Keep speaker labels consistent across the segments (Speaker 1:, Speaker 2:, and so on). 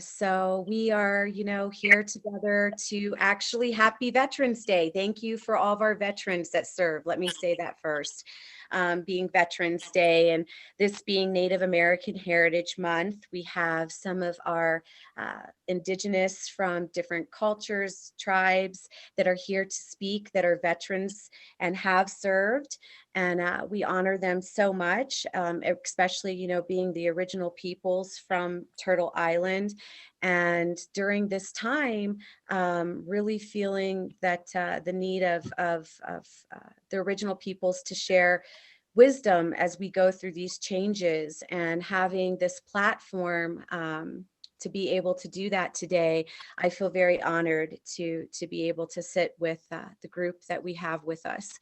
Speaker 1: So we are, here together to actually happy Veterans Day. Thank you for all of our veterans that serve. Let me say that first. Being Veterans Day and this being Native American Heritage Month, we have some of our indigenous from different cultures, tribes that are here to speak, that are veterans and have served. And we honor them so much, especially, being the original peoples from Turtle Island. And during this time, really feeling that the need of the original peoples to share wisdom as we go through these changes, and having this platform to be able to do that today, I feel very honored to be able to sit with the group that we have with us.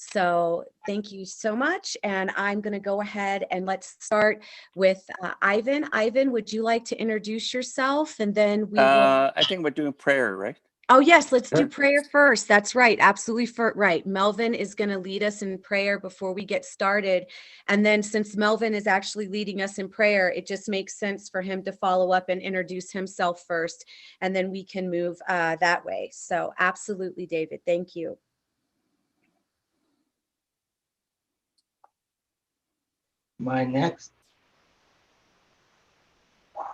Speaker 1: So thank you so much. And I'm going to go ahead and let's start with Ivan. Ivan, would you like to introduce yourself? And then we will.
Speaker 2: I think we're doing prayer, right?
Speaker 1: Oh, yes, let's do prayer first. That's right. Absolutely right. Melvin is going to lead us in prayer before we get started. And then since Melvin is actually leading us in prayer, it just makes sense for him to follow up and introduce himself first, and then we can move that way. So absolutely, David. Thank you.
Speaker 3: My next.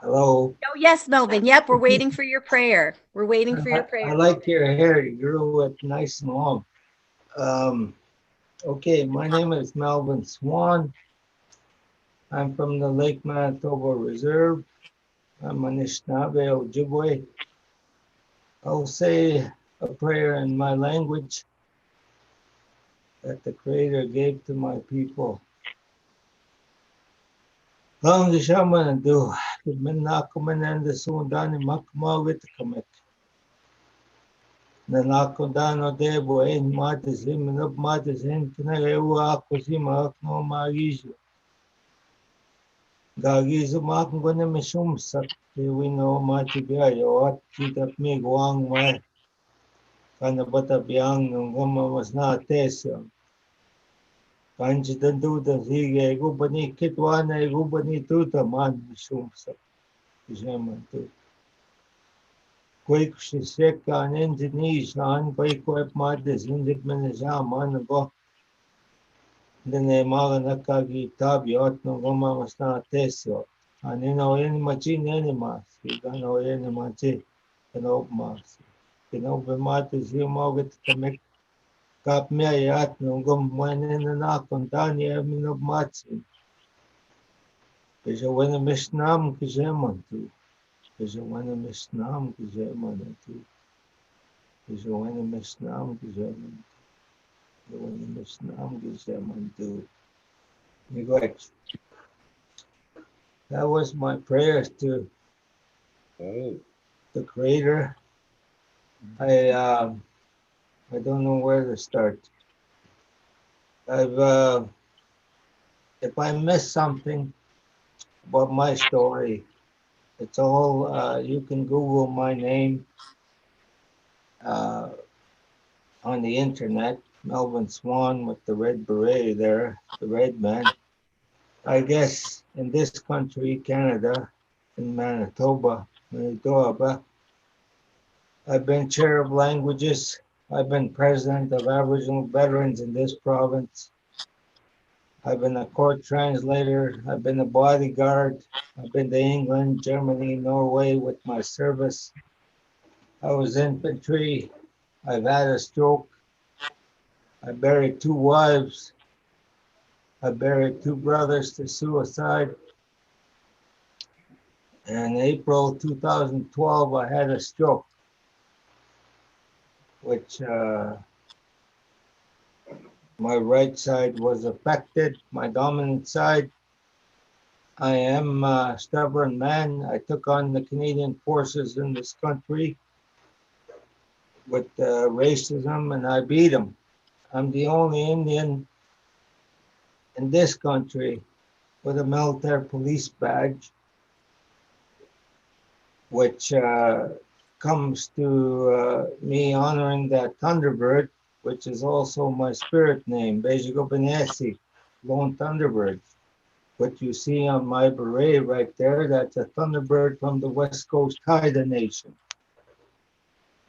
Speaker 3: Hello.
Speaker 1: Oh, yes, Melvin. Yep, we're waiting for your prayer. We're waiting for your prayer.
Speaker 3: I like your hair. You grew it nice and long. Okay, my name is Melvin Swan. I'm from the Lake Manitoba Reserve. I'm an Anishinaabe Ojibwe. I'll say a prayer in my language that the Creator gave to my people. Ang shaman do menakumananda sundani makmawit kamek. Nanakundano debo en matis him up matis en kinaewa kusima akno magishu. Gagizu makungona mishum sak we know matibia yo at chitap me guang mai. Kanabata biang ngoma was not tesio. Kanchitan do the hige gubani kitwana gubani tuta man mishum sak. Shaman too. Quick she sick on Indonesia on quick web madness in the Manizam on go. The name Maganakagi Tabiot no Goma was not tesio. And you know any machine animals, you don't know any machine, can open mass. Can open matters you moget to make cap me at no gum when in the knock on Tanya Mino Matsin. Because when a mishnam Kizeman too. Because when a mishnam Kizeman too. Because when a mishnam Kizeman. When a mishnam Kizeman too. Neglect. That was my prayers to the Creator. I don't know where to start. If I miss something about my story, it's all you can Google my name on the internet. Melvin Swan with the red beret there, the red man. I guess in this country, Canada, in Manitoba, Manitoba, I've been chair of languages. I've been president of Aboriginal veterans in this province. I've been a court translator. I've been a bodyguard. I've been to England, Germany, Norway with my service. I was infantry. I've had a stroke. I buried 2 wives. I buried 2 brothers to suicide. In April 2012, I had a stroke, which my right side was affected, my dominant side. I am a stubborn man. I took on the Canadian forces in this country with racism, and I beat them. I'm the only Indian in this country with a military police badge, which comes to me honoring that Thunderbird, which is also my spirit name, Bejigo Benesi, Lone Thunderbird. What you see on my beret right there, that's a Thunderbird from the West Coast Haida Nation.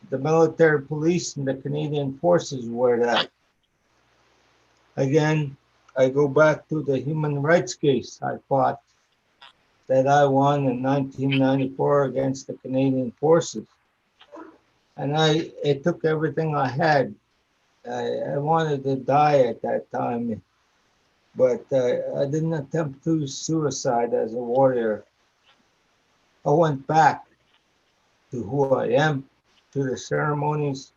Speaker 3: The military police and the Canadian forces wear that. Again, I go back to the human rights case I fought that I won in 1994 against the Canadian forces. And it took everything I had. I wanted to die at that time, but I didn't attempt to suicide as a warrior. I went back to who I am, to the ceremonies,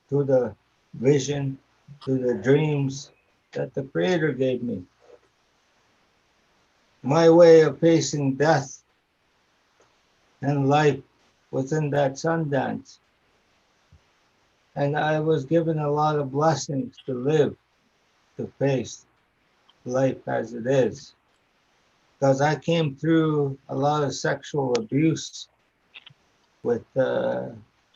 Speaker 3: to the vision, to the dreams that the Creator gave me. My way of facing death and life was in that Sundance. And I was given a lot of blessings to live, to face life as it is. Because I came through a lot of sexual abuse with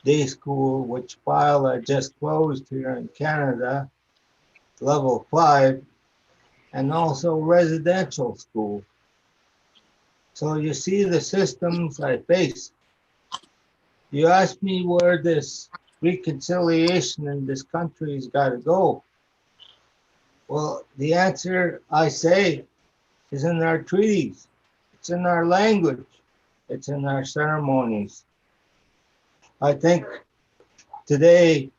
Speaker 3: day school, which file I just closed here in Canada, level 5, and also residential school. So you see the systems I face. You ask me where this reconciliation in this country's got to go. Well, the answer I say is in our treaties. It's in our language. It's in our ceremonies. I think today,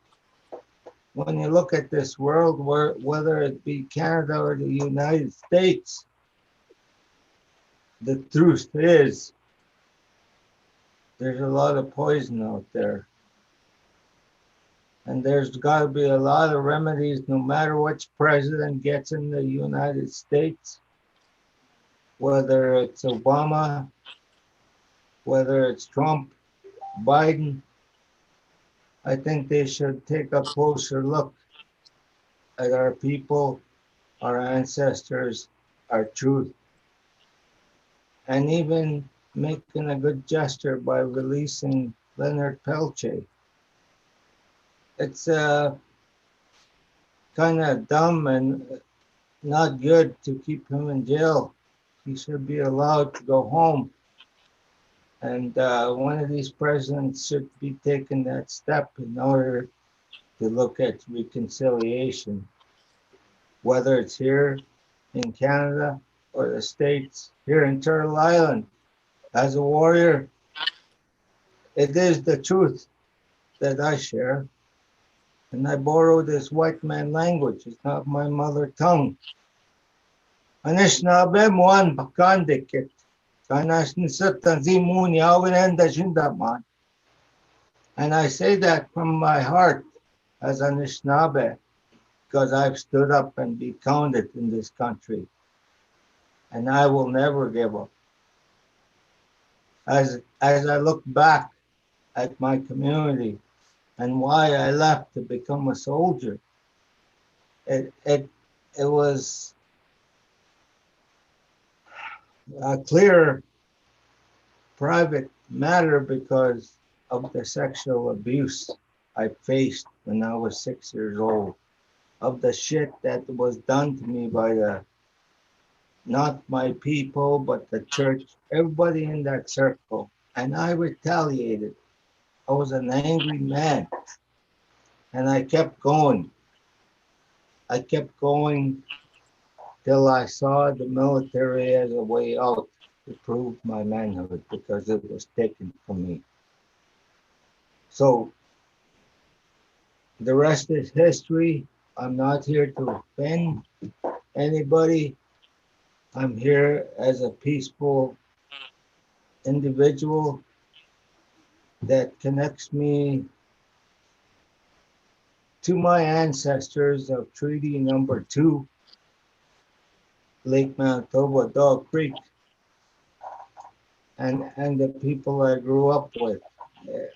Speaker 3: when you look at this world, whether it be Canada or the United States, the truth is there's a lot of poison out there. And there's got to be a lot of remedies no matter which president gets in the United States, whether it's Obama, whether it's Trump, Biden. I think they should take a closer look at our people, our ancestors, our truth, and even making a good gesture by releasing Leonard Peltier. It's kind of dumb and not good to keep him in jail. He should be allowed to go home. And one of these presidents should be taking that step in order to look at reconciliation, whether it's here in Canada or the States, here in Turtle Island. As a warrior, it is the truth that I share. And I borrow this white man language. It's not my mother tongue. Anishinaabe moan bakandikit. And I say that from my heart as Anishinaabe, because I've stood up and be counted in this country. And I will never give up. As I look back at my community and why I left to become a soldier, it was a clear private matter because of the sexual abuse I faced when I was 6 years old, of the shit that was done to me by not my people, but the church, everybody in that circle. And I retaliated. I was an angry man. And I kept going. I kept going till I saw the military as a way out to prove my manhood because it was taken from me. So the rest is history. I'm not here to offend anybody. I'm here as a peaceful individual that connects me to my ancestors of Treaty Number 2, Lake Manitoba, Dog Creek, and the people I grew up with.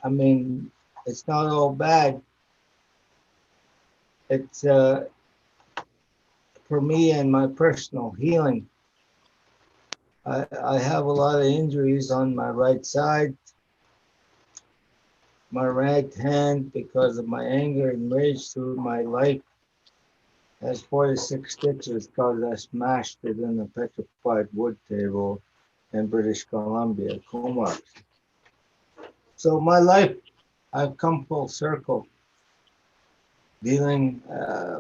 Speaker 3: I mean, it's not all bad. It's for me and my personal healing. I have a lot of injuries on my right side, my right hand, because of my anger and rage through my life. That's 46 stitches because I smashed it in a petrified wood table in British Columbia, Comox. So my life, I've come full circle, dealing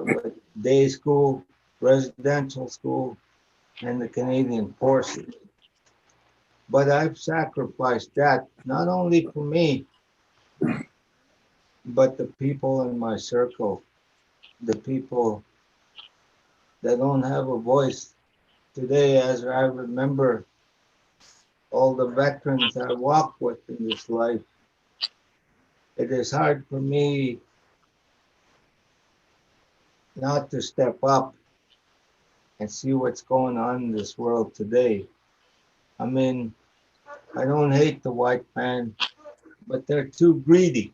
Speaker 3: with day school, residential school, and the Canadian Forces. But I've sacrificed that not only for me, but the people in my circle, the people that don't have a voice today, as I remember all the veterans I walk with in this life. It is hard for me not to step up and see what's going on in this world today. I mean, I don't hate the white man, but they're too greedy.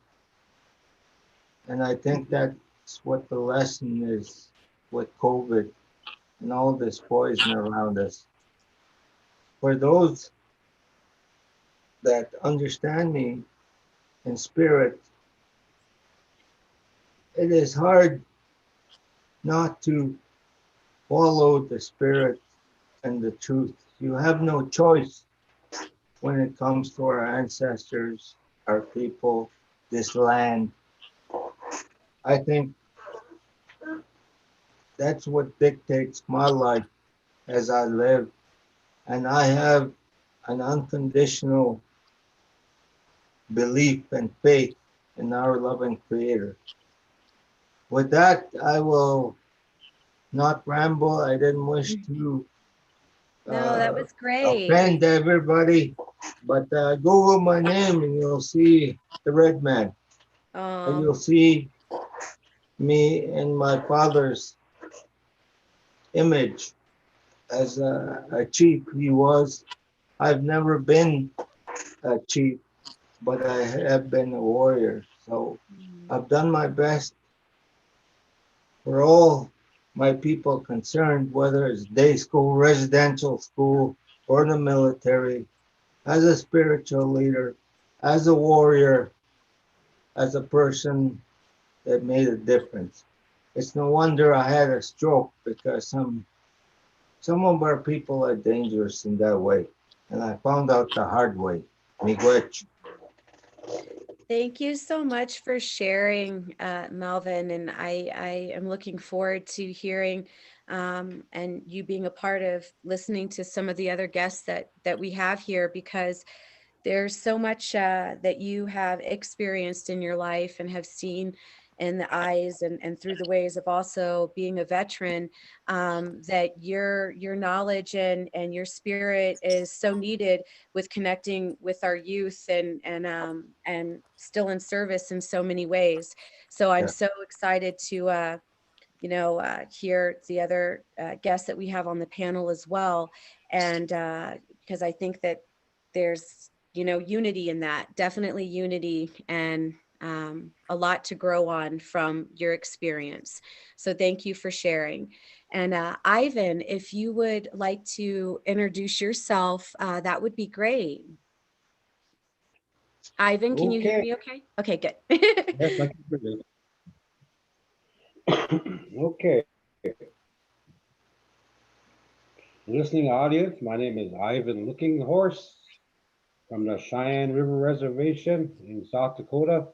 Speaker 3: And I think that's what the lesson is with COVID and all this poison around us. For those that understand me in spirit, it is hard not to follow the spirit and the truth. You have no choice when it comes to our ancestors, our people, this land. I think that's what dictates my life as I live. And I have an unconditional belief and faith in our loving Creator. With that, I will not ramble. I didn't wish to
Speaker 1: No, that was great.
Speaker 3: offend everybody, but Google my name and you'll see the red man. And
Speaker 1: Um,
Speaker 3: you'll see me in my father's image as a chief he was. I've never been a chief, but I have been a warrior. So I've done my best for all my people concerned, whether it's day school, residential school, or the military, as a spiritual leader, as a warrior, as a person that made a difference. It's no wonder I had a stroke because some of our people are dangerous in that way. And I found out the hard way. Miigwech.
Speaker 1: Thank you so much for sharing, Melvin. And I am looking forward to hearing and you being a part of listening to some of the other guests that we have here, because there's so much that you have experienced in your life and have seen in the eyes and through the ways of also being a veteran, that your knowledge and your spirit is so needed with connecting with our youth and still in service in so many ways. So I'm
Speaker 3: Yeah.
Speaker 1: so excited to hear the other guests that we have on the panel as well. And because I think that there's, unity in that, definitely unity, and a lot to grow on from your experience. So thank you for sharing. And Ivan, if you would like to introduce yourself, that would be great. Ivan, can you hear
Speaker 2: Okay.
Speaker 1: me okay? Okay, good.
Speaker 2: Yes, I can hear you. Okay. Listening audience, my name is Ivan Looking Horse from the Cheyenne River Reservation in South Dakota.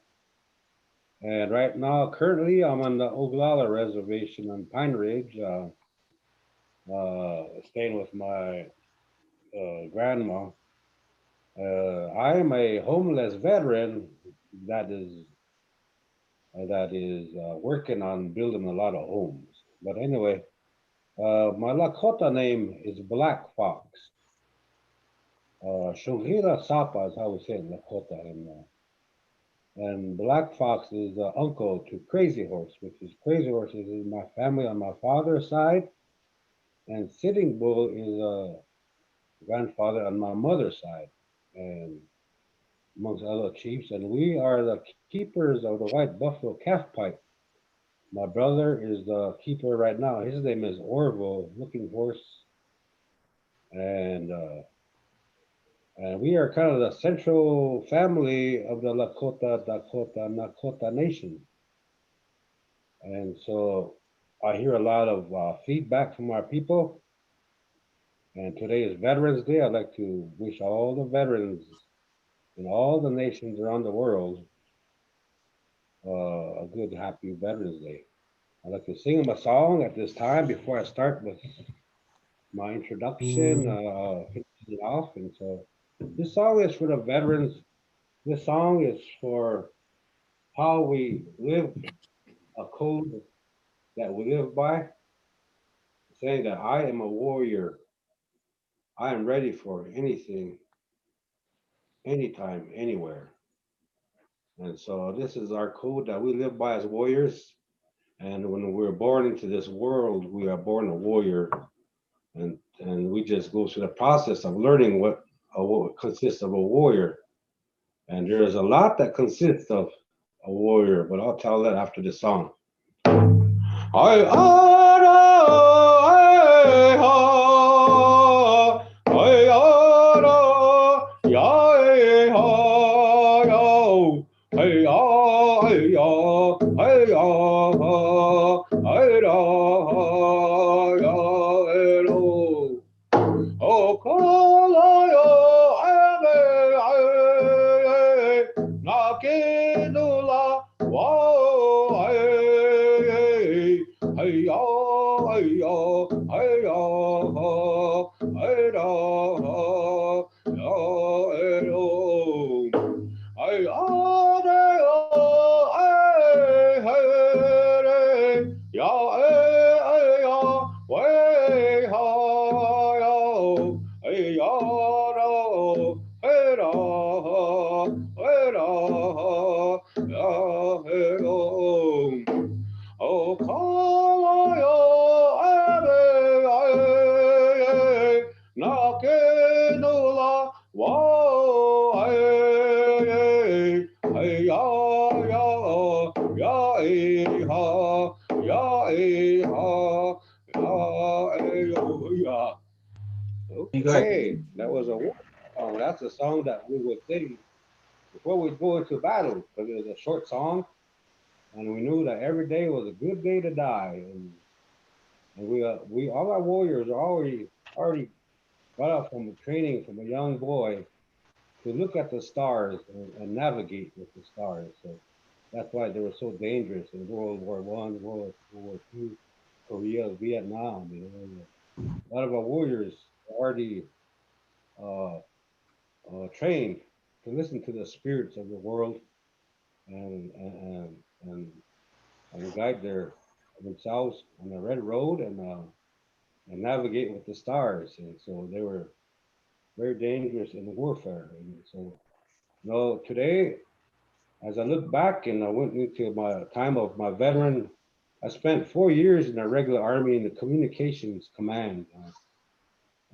Speaker 2: And right now, currently, I'm on the Oglala Reservation on Pine Ridge, staying with my grandma. I am a homeless veteran that is working on building a lot of homes. But anyway, my Lakota name is Black Fox. Shunghira Sapa is how we say it in Lakota. And Black Fox is uncle to Crazy Horse, which is Crazy Horse is in my family on my father's side, and Sitting Bull is a grandfather on my mother's side, and amongst other chiefs. And we are the keepers of the White Buffalo Calf Pipe. My brother is the keeper right now. His name is Orville Looking Horse, and we are kind of the central family of the Lakota, Dakota, Nakota Nation. And so I hear a lot of feedback from our people. And today is Veterans Day. I'd like to wish all the veterans in all the nations around the world a good, happy Veterans Day. I'd like to sing them a song at this time before I start with my introduction, finishing it off. And so this song is for the veterans. This song is for how we live a code that we live by, saying that I am a warrior. I am ready for anything, anytime, anywhere. And so this is our code that we live by as warriors. And when we're born into this world, we are born a warrior. And we just go through the process of learning what consists of a warrior. And there is a lot that consists of a warrior, but I'll tell that after this song. I Oh, Kalayo, Nakinula, Wow, hey, hey, hey, hey, hey, Oh, Kalayo, Nakinula, Wow, hey, hey, ya, ya, ya, ha, ya, ha, ya. Okay, that was a war song. That's a song that we would sing before we go into battle because it was a short song, and we knew that every day was a good day to die. And we all our warriors are already got up from training from a young boy to look at the stars and navigate with the stars. So that's why they were so dangerous in World War One, World War Two, Korea, Vietnam. You know, a lot of our warriors are already uh, trained to listen to the spirits of the world and and and, and guide themselves on the red road and navigate with the stars. And so they were very dangerous in warfare. And so, today, as I look back and I went into my time of my veteran, I spent 4 years in the regular army in the communications command,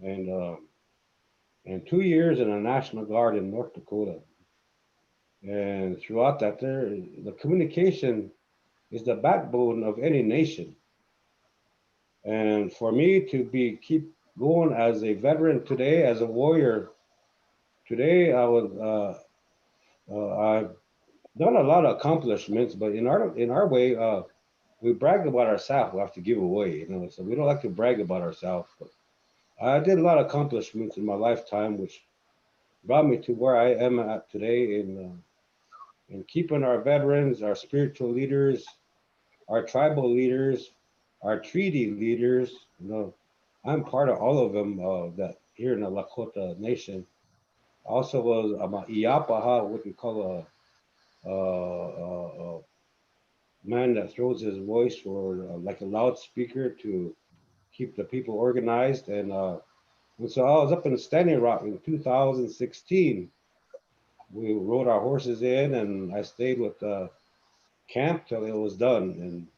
Speaker 2: and and 2 years in the National Guard in North Dakota. And throughout that, the communication is the backbone of any nation. And for me to keep going as a veteran today, as a warrior today, I've done a lot of accomplishments, but in our way, we brag about ourselves. We have to give away, So we don't like to brag about ourselves. But I did a lot of accomplishments in my lifetime, which brought me to where I am at today in keeping our veterans, our spiritual leaders, our tribal leaders, our treaty leaders. I'm part of all of them that here in the Lakota Nation. Also was a Iapaha, what we call a man that throws his voice for like a loudspeaker to keep the people organized. And so I was up in Standing Rock in 2016. We rode our horses in, and I stayed with camp till it was done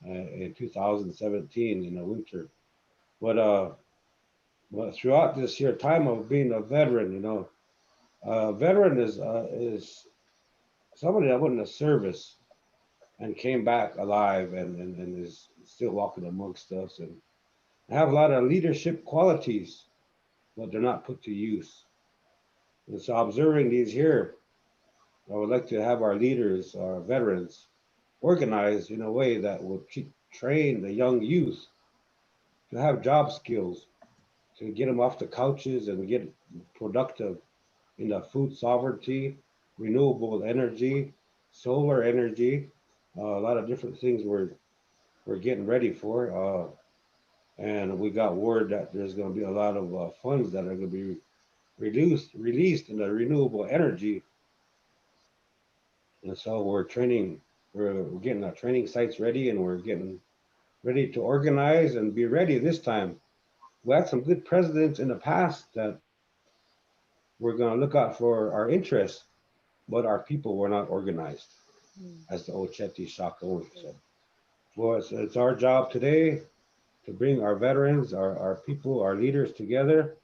Speaker 2: in 2017 in the winter. But throughout this year time of being a veteran, a veteran is somebody that went in the service and came back alive and is still walking amongst us and have a lot of leadership qualities, but they're not put to use. And so observing these here, I would like to have our leaders, our veterans, organized in a way that would train the young youth to have job skills, to get them off the couches and get productive in the food sovereignty, renewable energy, solar energy, a lot of different things we're getting ready for. And we got word that there's going to be a lot of funds that are going to be released in the renewable energy. And so we're getting our training sites ready, and we're getting ready to organize and be ready this time. We had some good presidents in the past that were going to look out for our interests, but our people were not organized, as the Ocheti Shaka said. Well, it's our job today to bring our veterans, our people, our leaders together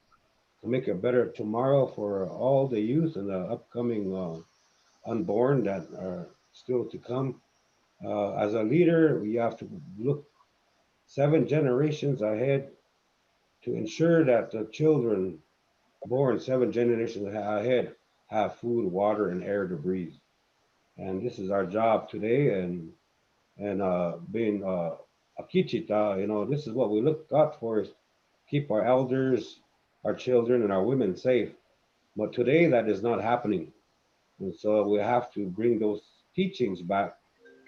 Speaker 2: to make a better tomorrow for all the youth and the upcoming unborn that are still to come. As a leader, we have to look 7 generations ahead to ensure that the children born 7 generations ahead have food, water, and air to breathe. And this is our job today. And being a Kichita, this is what we look out for is keep our elders, our children, and our women safe. But today that is not happening. And so we have to bring those teachings back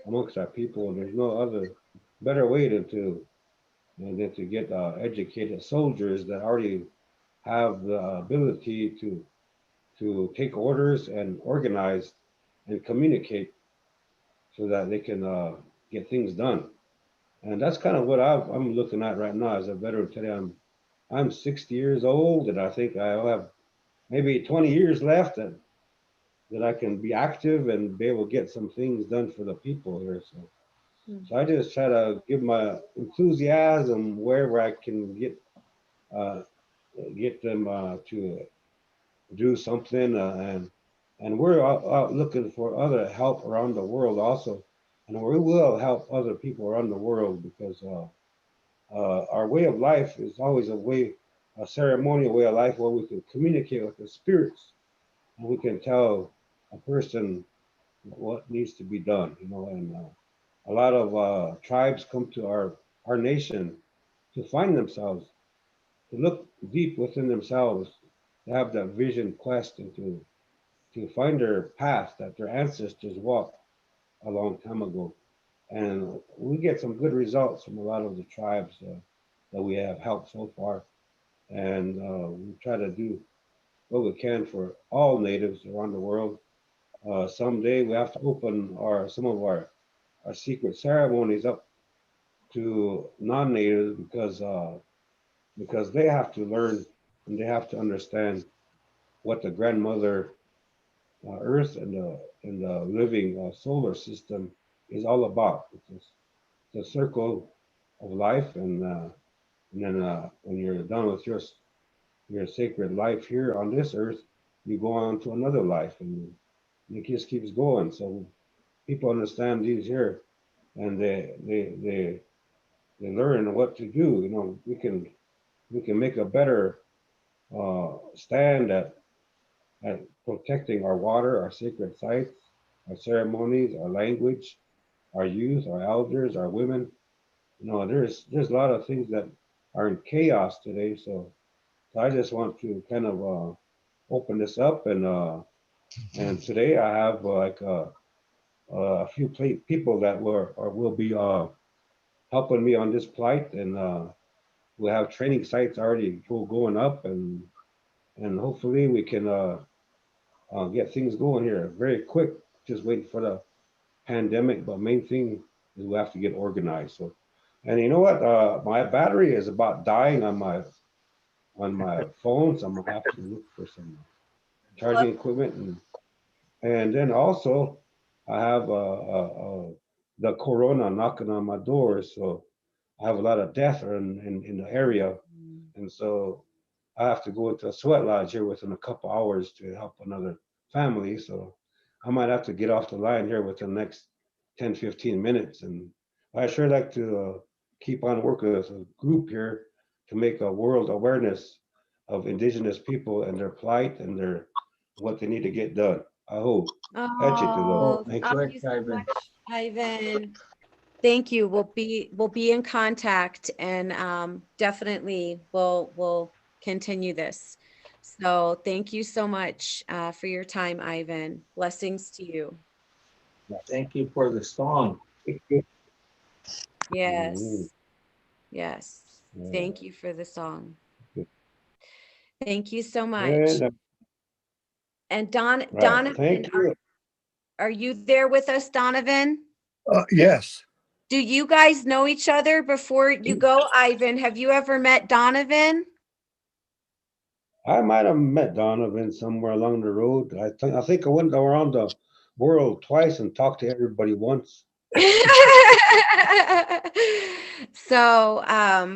Speaker 2: amongst our people. And there's no other better way than to get educated soldiers that already have the ability to take orders and organize and communicate so that they can get things done. And that's kind of what I'm looking at right now as a veteran today. I'm 60 years old, and I think I have maybe 20 years left that I can be active and be able to get some things done for the people here. So I just try to give my enthusiasm wherever I can uh, get them to do something, and we're out looking for other help around the world also, and we will help other people around the world because our way of life is always a ceremonial way of life where we can communicate with the spirits and we can tell a person what needs to be done, and a lot of tribes come to our nation to find themselves, to look deep within themselves, to have that vision quest and to find their path that their ancestors walked a long time ago. And we get some good results from a lot of the tribes that we have helped so far. And we try to do what we can for all natives around the world. Someday we have to open some of our secret ceremonies up to non-natives because they have to learn and they have to understand what the grandmother Earth and the living solar system is all about. It's a circle of life, and then when you're done with your sacred life here on this earth, you go on to another life, and it just keeps going. So people understand these here, and they learn what to do. We can make a better stand at protecting our water, our sacred sites, our ceremonies, our language, our youth, our elders, our women. There's a lot of things that are in chaos today. So I just want to kind of open this up, and today I have a few people that will be helping me on this plight, and we have training sites already going up, and hopefully we can get things going here very quick. Just waiting for the pandemic, but main thing is we have to get organized. So, and you know what? My battery is about dying on my phone, so I'm gonna have to look for some charging equipment, and then also I have the corona knocking on my door, so I have a lot of death in the area, and so I have to go into a sweat lodge here within a couple hours to help another family. So I might have to get off the line here within the next 10, 15 minutes. And I sure like to keep on working as a group here to make a world awareness of indigenous people and their plight and their what they need to get done. I hope.
Speaker 1: Oh,
Speaker 3: Oh,
Speaker 1: thank
Speaker 3: correct,
Speaker 1: you so
Speaker 3: Ivan.
Speaker 1: much, Ivan. Thank you. We'll be in contact, and definitely we'll continue this. So thank you so much for your time, Ivan. Blessings to you.
Speaker 3: Thank you for the song.
Speaker 1: Yes. Yes.
Speaker 2: Yeah.
Speaker 1: Thank you for the song. Thank you so much.
Speaker 2: And,
Speaker 1: And
Speaker 2: right.
Speaker 1: Donovan,
Speaker 2: Thank you.
Speaker 1: are you there with us, Donovan?
Speaker 4: Yes.
Speaker 1: Do you guys know each other before you go, Ivan? Have you ever met Donovan?
Speaker 2: I might have met Donovan somewhere along the road. I think I went around the world twice and talked to everybody once.
Speaker 1: So I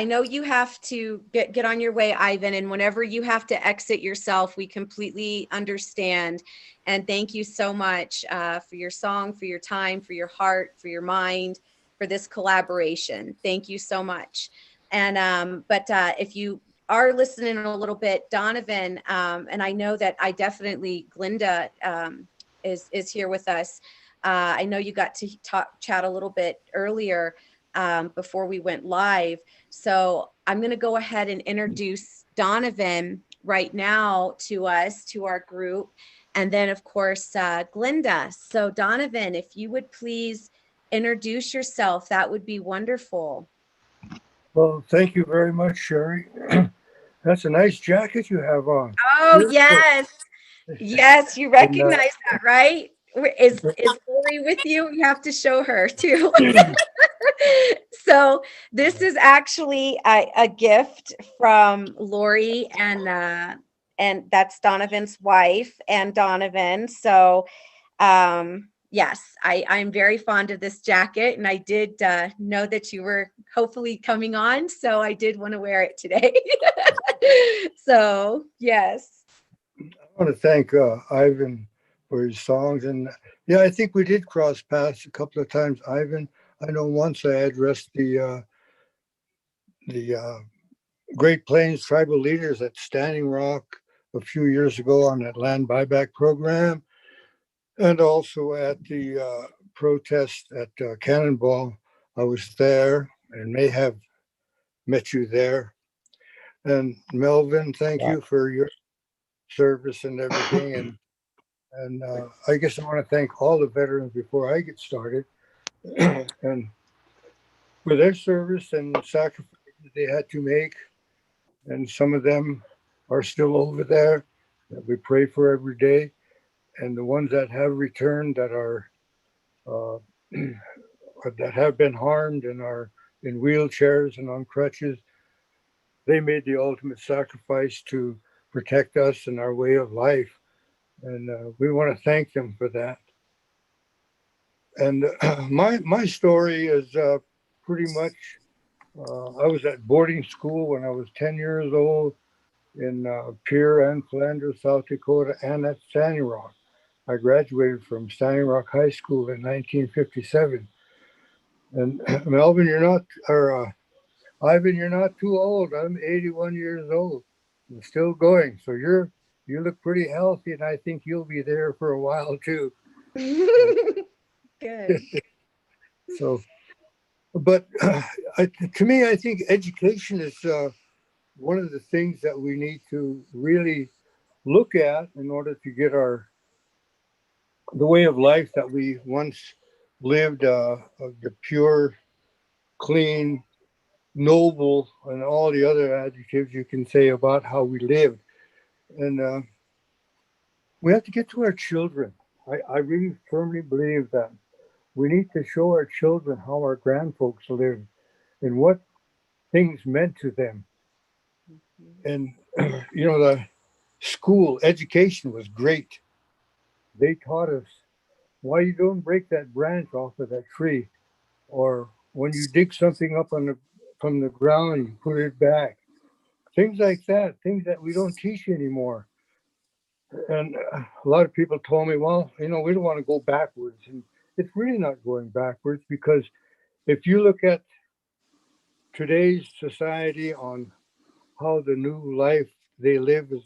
Speaker 1: know you have to get on your way, Ivan, and whenever you have to exit yourself, we completely understand. And thank you so much for your song, for your time, for your heart, for your mind, for this collaboration. Thank you so much. And but if you are listening a little bit, Donovan, and I know that I definitely Glinda is here with us. I know you got to chat a little bit earlier before we went live. So I'm going to go ahead and introduce Donovan right now to us, to our group. And then, of course, Glinda. So Donovan, if you would please introduce yourself, that would be wonderful.
Speaker 4: Well, thank you very much, Sherry. That's a nice jacket you have on.
Speaker 1: Oh,
Speaker 4: Beautiful.
Speaker 1: yes. Yes, you
Speaker 4: And,
Speaker 1: recognize that, right? Is Lori with you? You have to show her too. So this is actually a gift from Lori, and that's Donovan's wife and Donovan. So yes, I'm very fond of this jacket, and I did know that you were hopefully coming on, so I did want to wear it today. So yes.
Speaker 4: I want to thank Ivan for his songs. And yeah, I think we did cross paths a couple of times, Ivan. I know once I addressed the Great Plains tribal leaders at Standing Rock a few years ago on that land buyback program, and also at the protest at Cannonball. I was there and may have met you there. And Melvin, thank you for your service and everything. And I guess I want to thank all the veterans before I get started and for their service and sacrifices they had to make. And some of them are still over there that we pray for every day. And the ones that have returned that are that have been harmed and are in wheelchairs and on crutches, they made the ultimate sacrifice to protect us and our way of life. And we want to thank them for that. And my story is pretty much, I was at boarding school when I was 10 years old in Pierre and Flanders, South Dakota, and at Standing Rock. I graduated from Standing Rock High School in 1957. And Melvin, you're not, or Ivan, you're not too old. I'm 81 years old and still going. So you look pretty healthy, and I think you'll be there for a while too.
Speaker 1: Good.
Speaker 4: So, but to me, I think education is one of the things that we need to really look at in order to get the way of life that we once lived, the pure, clean, noble, and all the other adjectives you can say about how we lived. And we have to get to our children. I really firmly believe that we need to show our children how our grandfolks lived and what things meant to them. And, the school education was great. They taught us why you don't break that branch off of that tree, or when you dig something up from the ground, you put it back. Things like that, things that we don't teach anymore. And a lot of people told me, well, we don't want to go backwards. And it's really not going backwards, because if you look at today's society on how the new life they live is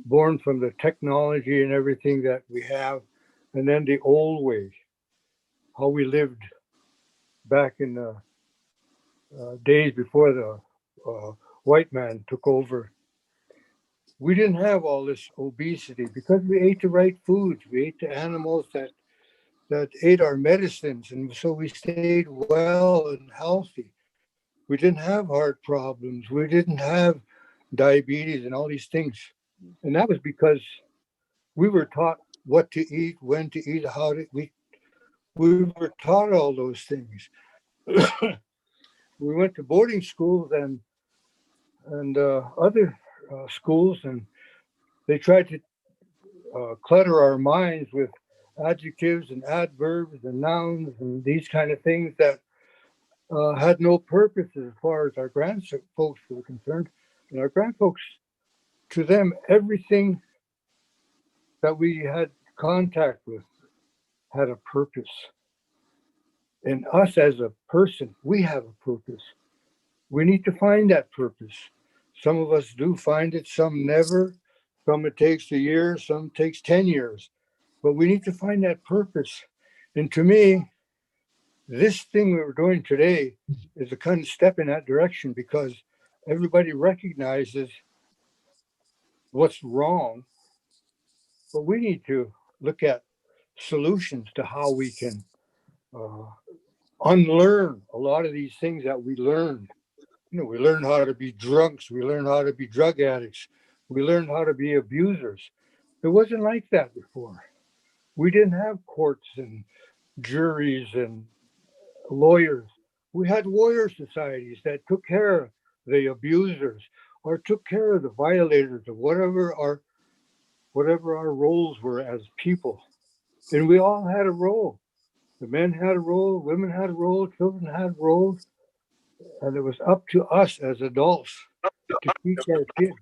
Speaker 4: born from the technology and everything that we have, and then the old ways. how we lived back in the days before the white man took over. We didn't have all this obesity because we ate the right foods. We ate the animals that ate our medicines, and so we stayed well and healthy. We didn't have heart problems. We didn't have diabetes and all these things. And that was because we were taught what to eat, when to eat, how to we were taught all those things. We went to boarding schools and other schools, and they tried to clutter our minds with adjectives and adverbs and nouns and these kind of things that had no purpose as far as our grandfolks were concerned. And our grandfolks, to them, everything that we had contact with had a purpose. And us as a person, we have a purpose. We need to find that purpose. Some of us do find it, some never. Some it takes a year, some takes 10 years. But we need to find that purpose. And to me, this thing that we're doing today is a kind of step in that direction because everybody recognizes what's wrong, but we need to look at solutions to how we can uh, unlearn a lot of these things that we learned. You know, we learn how to be drunks, we learn how to be drug addicts, we learn how to be abusers. It wasn't like that before. We didn't have courts and juries and lawyers. We had warrior societies that took care of the abusers or took care of the violators of whatever our roles were as people. And we all had a role. The men had a role, women had a role, children had roles, and it was up to us as adults to teach our kids.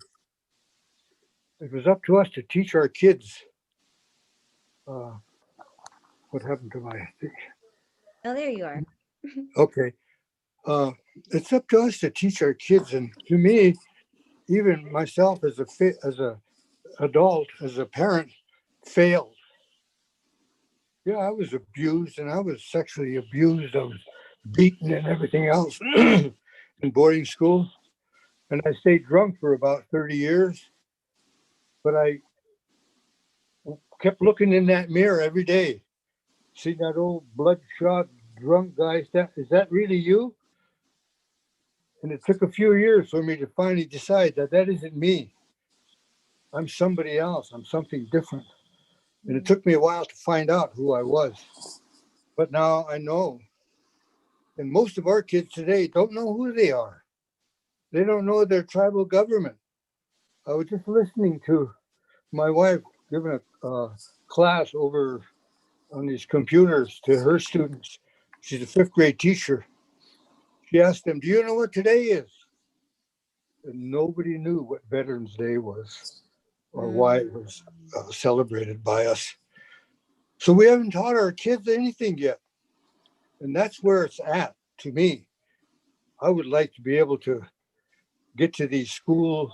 Speaker 4: It was up to us to teach our kids. Uh, what happened to my thing?
Speaker 1: Oh, there you are.
Speaker 4: Okay. It's up to us to teach our kids, and to me, even myself as a adult, as a parent, failed. Yeah, I was abused, and I was sexually abused. I was beaten and everything else in boarding school, and I stayed drunk for about 30 years. But I kept looking in that mirror every day, see that old bloodshot drunk guy. Is that really you? And it took a few years for me to finally decide that that isn't me. I'm somebody else. I'm something different. And it took me a while to find out who I was. But now I know. And most of our kids today don't know who they are. They don't know their tribal government. I was just listening to my wife giving a class over on these computers to her students. She's a fifth grade teacher. She asked them, "Do you know what today is?" And nobody knew what Veterans Day was or why it was celebrated by us. So we haven't taught our kids anything yet. And that's where it's at to me. I would like to be able to get to these school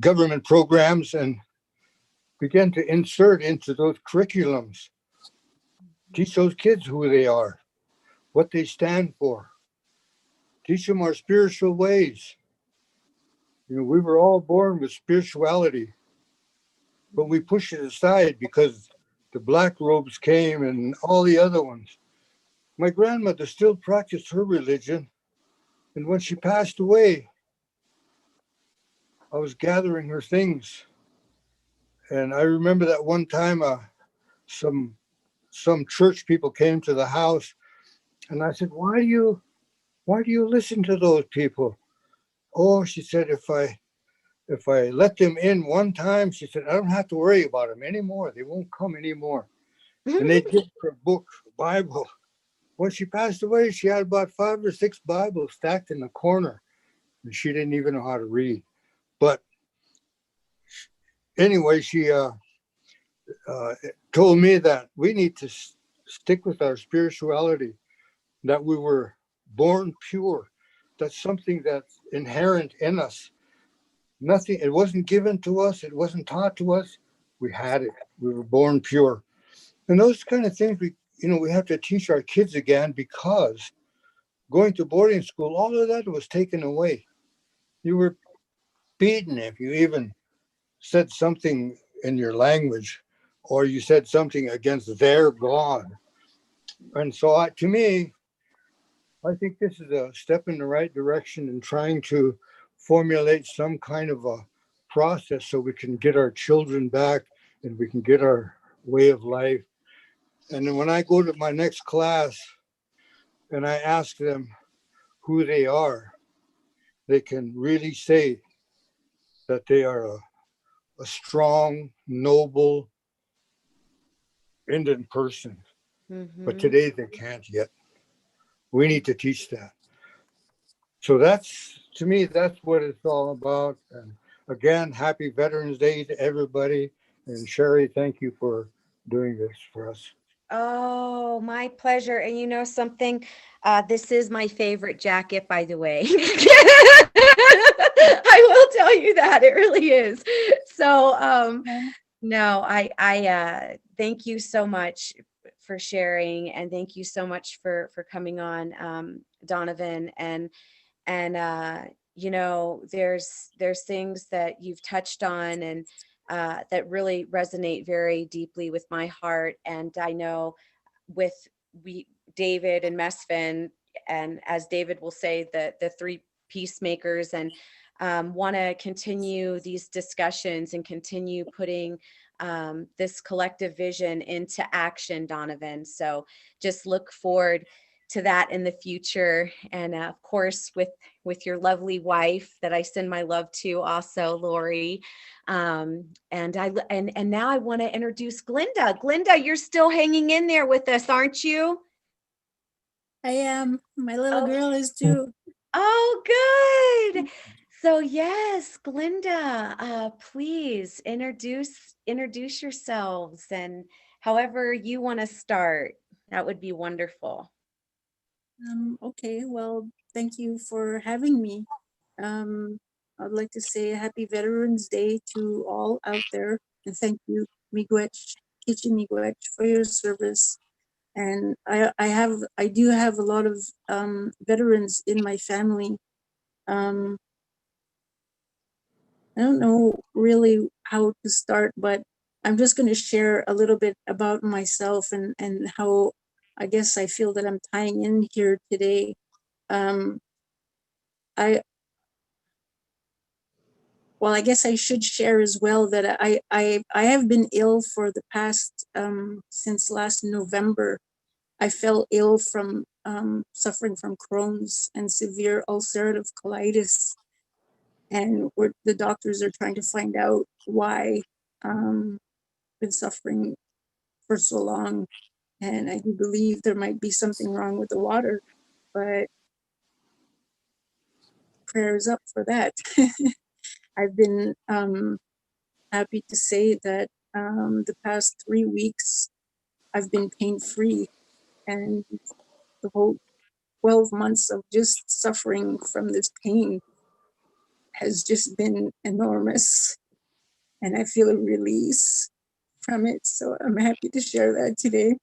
Speaker 4: government programs and begin to insert into those curriculums, teach those kids who they are, what they stand for, teach them our spiritual ways. You know, we were all born with spirituality, but we pushed it aside because the black robes came and all the other ones. My grandmother still practiced her religion, and when she passed away, I was gathering her things. And I remember that one time some church people came to the house, and I said, why do you listen to those people? Oh, she said, if I let them in one time, she said, I don't have to worry about them anymore. They won't come anymore. And they give her a book, a Bible. When she passed away, she had about 5 or 6 Bibles stacked in the corner, and she didn't even know how to read. But anyway, she told me that we need to stick with our spirituality, that we were born pure. That's something that's inherent in us. Nothing, it wasn't given to us, it wasn't taught to us. We had it. We were born pure. And those kind of things we have to teach our kids again, because going to boarding school, all of that was taken away. You were beaten if you even said something in your language, or you said something against their God. And so to me, I think this is a step in the right direction in trying to formulate some kind of a process so we can get our children back and we can get our way of life. And then when I go to my next class and I ask them who they are, they can really say that they are a strong, noble Indian person. But
Speaker 1: Mhm.
Speaker 4: today they can't yet. We need to teach that. So that's, to me, that's what it's all about. And again, happy Veterans Day to everybody. And Sherry, thank you for doing this for us.
Speaker 1: Oh, my pleasure. And you know something? This is my favorite jacket, by the way. I will tell you that it really is. So, no, I thank you so much for sharing, and thank you so much for coming on, Donovan. And you know, there's things that you've touched on, and that really resonate very deeply with my heart. And I know with we David and Mesfin, and as David will say, the three peacemakers, and want to continue these discussions and continue putting this collective vision into action, Donovan. So just look forward to that in the future. And of course, with your lovely wife that I send my love to, also Lori. And now I want to introduce Glinda. Glinda, you're still hanging in there with us, aren't you?
Speaker 5: I am. My little
Speaker 1: Oh,
Speaker 5: girl is too.
Speaker 1: oh, good. So yes, Glinda, please introduce yourselves, and however you want to start, that would be wonderful.
Speaker 5: Okay, well, thank you for having me. Um, I'd like to say Happy Veterans Day to all out there, and thank you, Miigwech, Kitchen Miigwech, for your service. And I do have a lot of veterans in my family. Um, I don't know really how to start, but I'm just going to share a little bit about myself and how I guess I feel that I'm tying in here today. Um, I well, I guess I should share as well that I have been ill for the past since last November. I fell ill from suffering from Crohn's and severe ulcerative colitis, and the doctors are trying to find out why been suffering for so long. And I do believe there might be something wrong with the water, but prayers up for that. I've been happy to say that the past 3 weeks I've been pain free, and the whole 12 months of just suffering from this pain has just been enormous, and I feel a release from it. So I'm happy to share that today.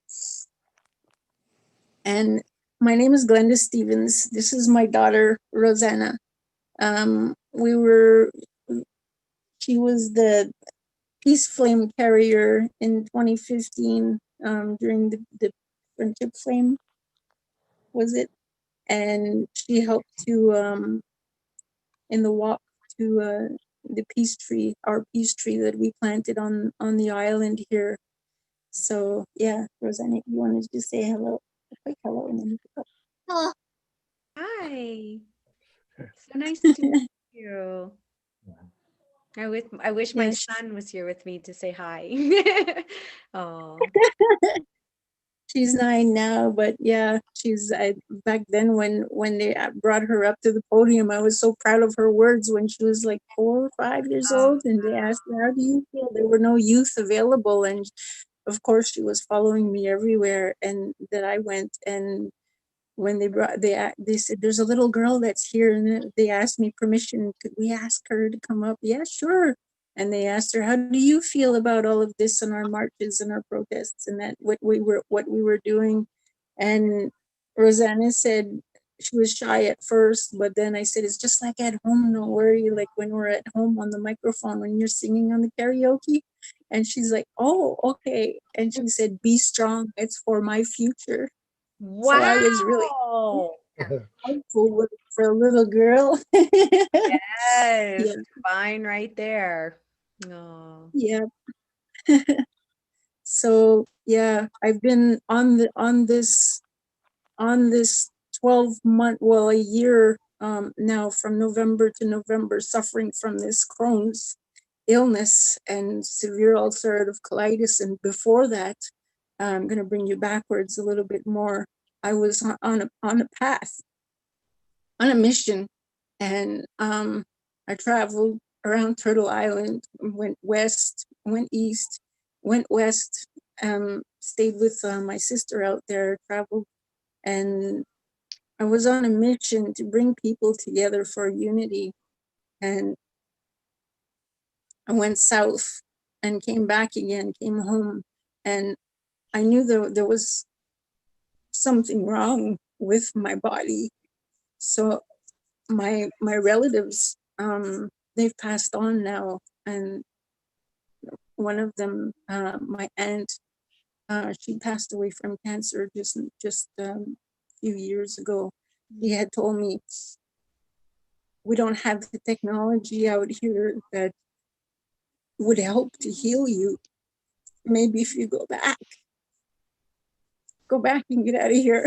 Speaker 5: And my name is Glenda Stevens. This is my daughter, Rosanna. We were, she was the Peace Flame carrier in 2015 during the Friendship Flame, was it? And she helped to, in the walk to the peace tree, our peace tree that we planted on the island here. So yeah, Rosanna, you wanted to just say hello, a quick hello, and then you could go. Hello.
Speaker 1: Hi. So nice to meet you. I wish my
Speaker 5: Yeah,
Speaker 1: son was here with me to say hi. Oh,
Speaker 5: she's 9 now, but yeah, back then when they brought her up to the podium, I was so proud of her words when she was like 4 or 5 years old, and they asked her, "How do you feel?" There were no youth available, and of course she was following me everywhere, and that I went. And when they said, "There's a little girl that's here," and then they asked me permission, could we ask her to come up? Yeah, sure. And they asked her, how do you feel about all of this and our marches and our protests and that what we were doing? And Rosanna said she was shy at first, but then I said, it's just like at home, no worry, like when we're at home on the microphone, when you're singing on the karaoke. And she's like, oh, okay. And she said, be strong, it's for my future.
Speaker 1: Wow.
Speaker 5: So I was really hopeful for a little girl.
Speaker 1: Yes.
Speaker 5: Yeah.
Speaker 1: Fine right there. Oh.
Speaker 5: Yeah. So yeah, I've been on this 12-month, well, a year now, from November to November, suffering from this Crohn's illness and severe ulcerative colitis. And before that, I'm going to bring you backwards a little bit more. I was on a path, on a mission, and I traveled around Turtle Island, went west, went east, went west, stayed with my sister out there, traveled, and I was on a mission to bring people together for unity. And I went south and came back again, came home, and I knew there was something wrong with my body. So my relatives, they've passed on now, and one of them, my aunt, she passed away from cancer just a few years ago. He had told me, we don't have the technology out here that would help to heal you. Maybe if you go back and get out of here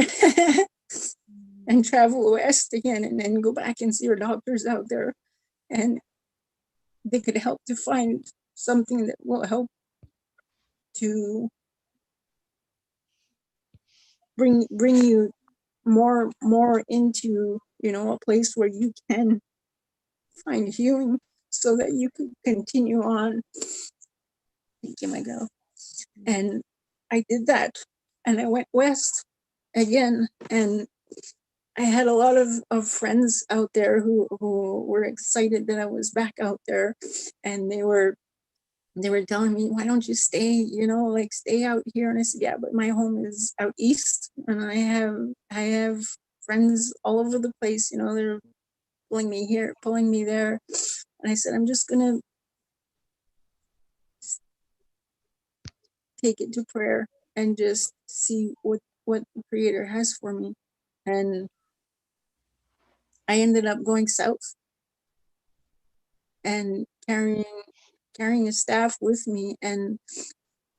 Speaker 5: and travel west again, and then go back and see your doctors out there, and they could help to find something that will help to bring you more into, a place where you can find healing so that you can continue on. Thank you, my girl. And I did that, and I went west again, and I had a lot of friends out there who were excited that I was back out there, and they were telling me, why don't you stay, like stay out here? And I said, yeah, but my home is out east, and I have friends all over the place, they're pulling me here, pulling me there. And I said, I'm just gonna take it to prayer and just see what the Creator has for me. And I ended up going south and carrying a staff with me and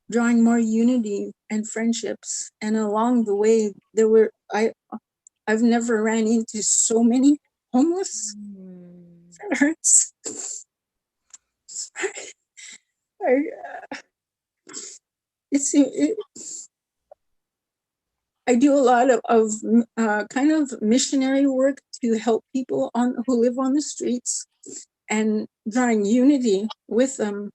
Speaker 5: drawing more unity and friendships. And along the way, I've never ran into so many homeless. That hurts. I do a lot of kind of missionary work to help people who live on the streets and drawing unity with them.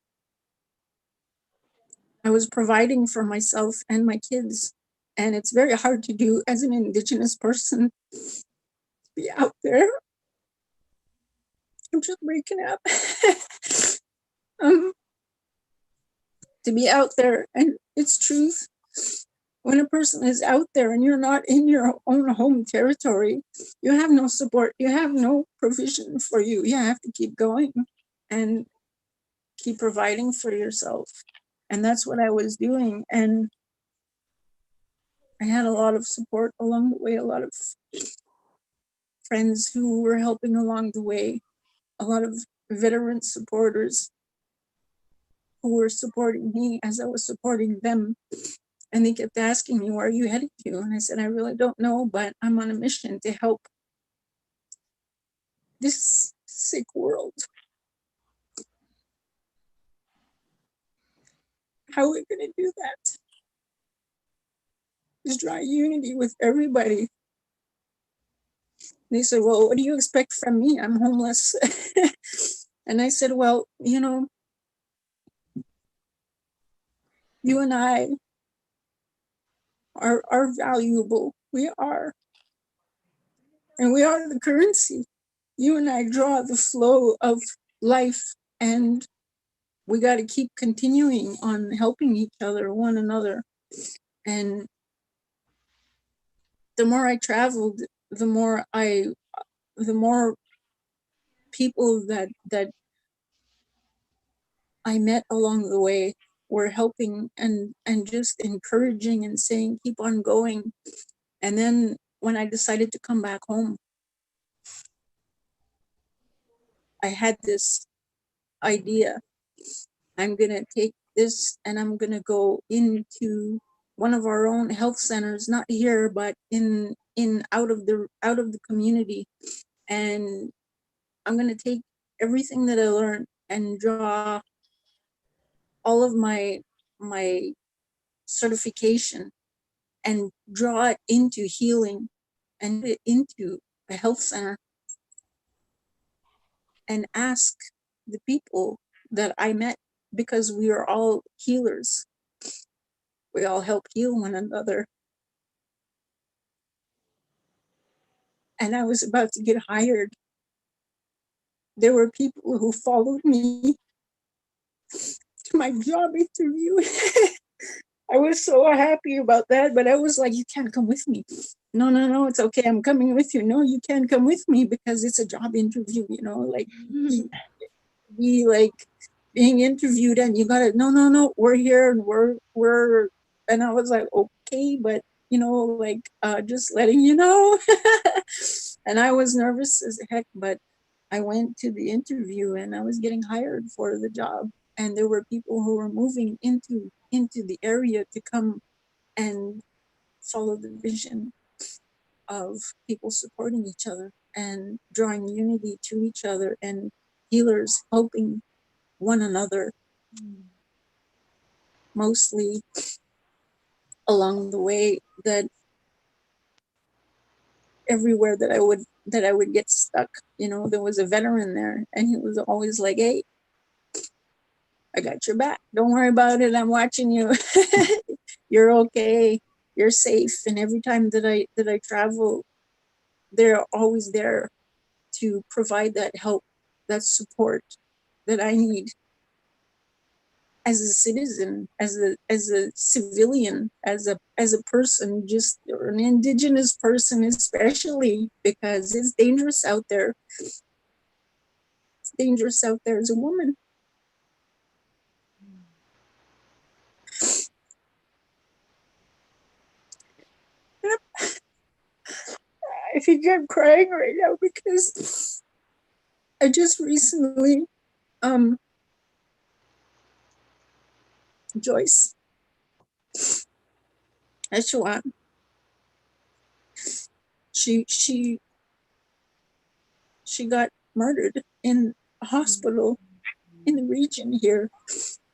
Speaker 5: I was providing for myself and my kids, and it's very hard to do as an Indigenous person, to be out there. I'm just waking up. To be out there, and it's truth. When a person is out there and you're not in your own home territory, you have no support, you have no provision for you. You have to keep going and keep providing for yourself. And that's what I was doing. And I had a lot of support along the way, a lot of friends who were helping along the way, a lot of veteran supporters who were supporting me as I was supporting them. And they kept asking me, where are you headed to? And I said, I really don't know, but I'm on a mission to help this sick world. How are we going to do that? Just draw unity with everybody. They said, well, what do you expect from me? I'm homeless. And I said, well, you and I are valuable. We are. And we are the currency. You and I draw the flow of life and we got to keep continuing on helping each other, one another. And the more I traveled, the more people that I met along the way were helping and just encouraging and saying, keep on going. And then when I decided to come back home, I had this idea. I'm going to take this and I'm going to go into one of our own health centers, not here, but in out of the community. And I'm going to take everything that I learned and draw all of my certification and draw it into healing and put it into a health center and ask the people that I met, because we are all healers. We all help heal one another. And I was about to get hired. There were people who followed me to my job interview. I was so happy about that, but I was like, you can't come with me. No, no, no, it's okay. I'm coming with you. No, you can't come with me because it's a job interview, you know, like be like being interviewed and you gotta, no, no, no, we're here and we're, and I was like, okay, but you know, like, just letting you know. And I was nervous as heck, but I went to the interview and I was getting hired for the job. And there were people who were moving into the area to come and follow the vision of people supporting each other and drawing unity to each other, and healers helping one another, mostly along the way. That everywhere that I would get stuck, you know, there was a veteran there and he was always like, hey, I got your back, don't worry about it, I'm watching you. You're okay, you're safe. And every time that I travel, they're always there to provide that help, that support that I need as a citizen, as a civilian, as a person, just, or an indigenous person especially, because it's dangerous out there. It's dangerous out there as a woman. I think I'm crying right now because I just recently, Joyce Echelon, she got murdered in a hospital in the region here.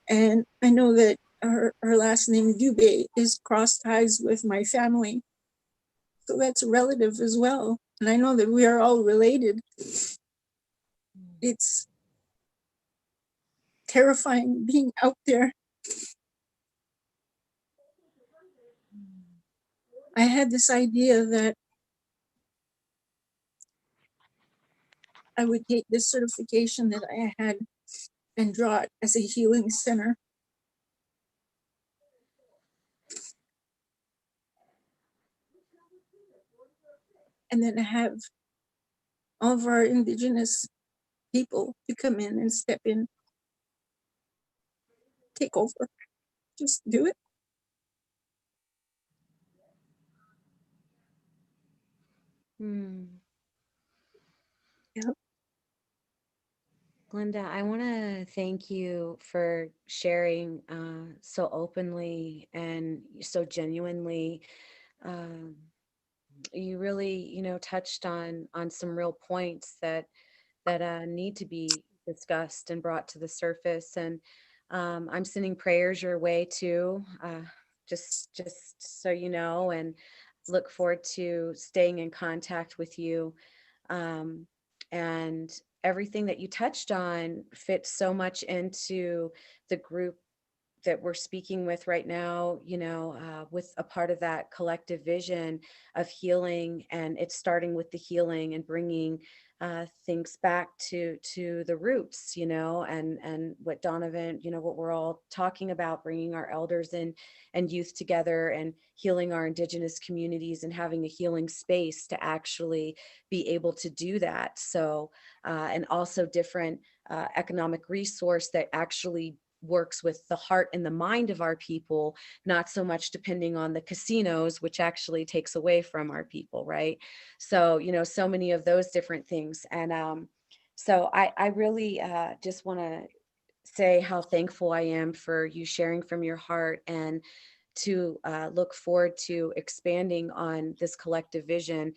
Speaker 5: And I know that her last name, Dubé, is cross ties with my family. So that's a relative as well. And I know that we are all related. It's terrifying being out there. I had this idea that I would take this certification that I had and draw it as a healing center. And then have all of our indigenous people to come in and step in, take over, just do it. Yep.
Speaker 1: Glenda, I want to thank you for sharing so openly and so genuinely. Um, you really, touched on some real points that need to be discussed and brought to the surface. And I'm sending prayers your way too, just so you know, and look forward to staying in contact with you. And everything that you touched on fits so much into the group that we're speaking with right now, with a part of that collective vision of healing. And it's starting with the healing and bringing things back to the roots, and what Donovan, what we're all talking about, bringing our elders in and youth together and healing our Indigenous communities and having a healing space to actually be able to do that. So, and also different economic resource that actually works with the heart and the mind of our people, not so much depending on the casinos, which actually takes away from our people, right? So, so many of those different things. And so I really just want to say how thankful I am for you sharing from your heart, and to look forward to expanding on this collective vision.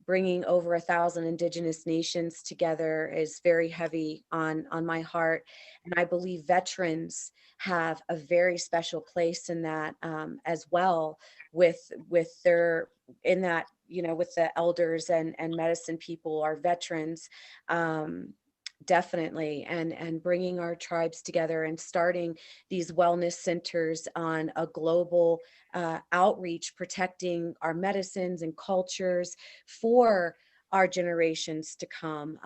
Speaker 1: Bringing over 1,000 Indigenous nations together is very heavy on my heart. And I believe veterans have a very special place in that, as well, with their, in that, with the elders and medicine people, our veterans. Definitely. And bringing our tribes together and starting these wellness centers on a global outreach, protecting our medicines and cultures for our generations to come.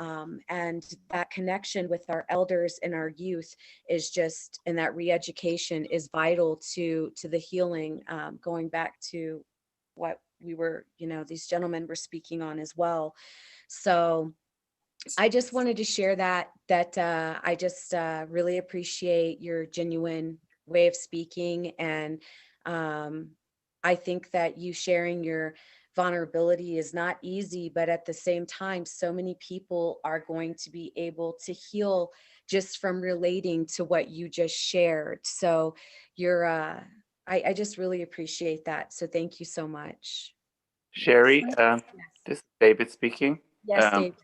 Speaker 1: And that connection with our elders and our youth is just, and that re-education is vital to the healing, going back to what we were, these gentlemen were speaking on as well. So I just wanted to share that I just really appreciate your genuine way of speaking. And I think that you sharing your vulnerability is not easy, but at the same time, so many people are going to be able to heal just from relating to what you just shared. So you're, I just really appreciate that. So thank you so much.
Speaker 6: Sherry,
Speaker 1: Yes,
Speaker 6: this is David speaking.
Speaker 1: yes, David.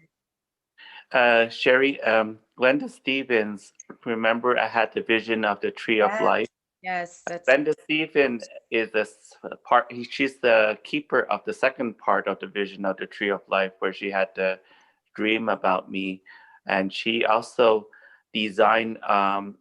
Speaker 6: Sherry, Glenda Stevens, remember I had the vision of the tree of
Speaker 1: Yes,
Speaker 6: life.
Speaker 1: yes, that's
Speaker 6: Glenda Stevens is she's the keeper of the second part of the vision of the tree of life, where she had the dream about me. And she also designed,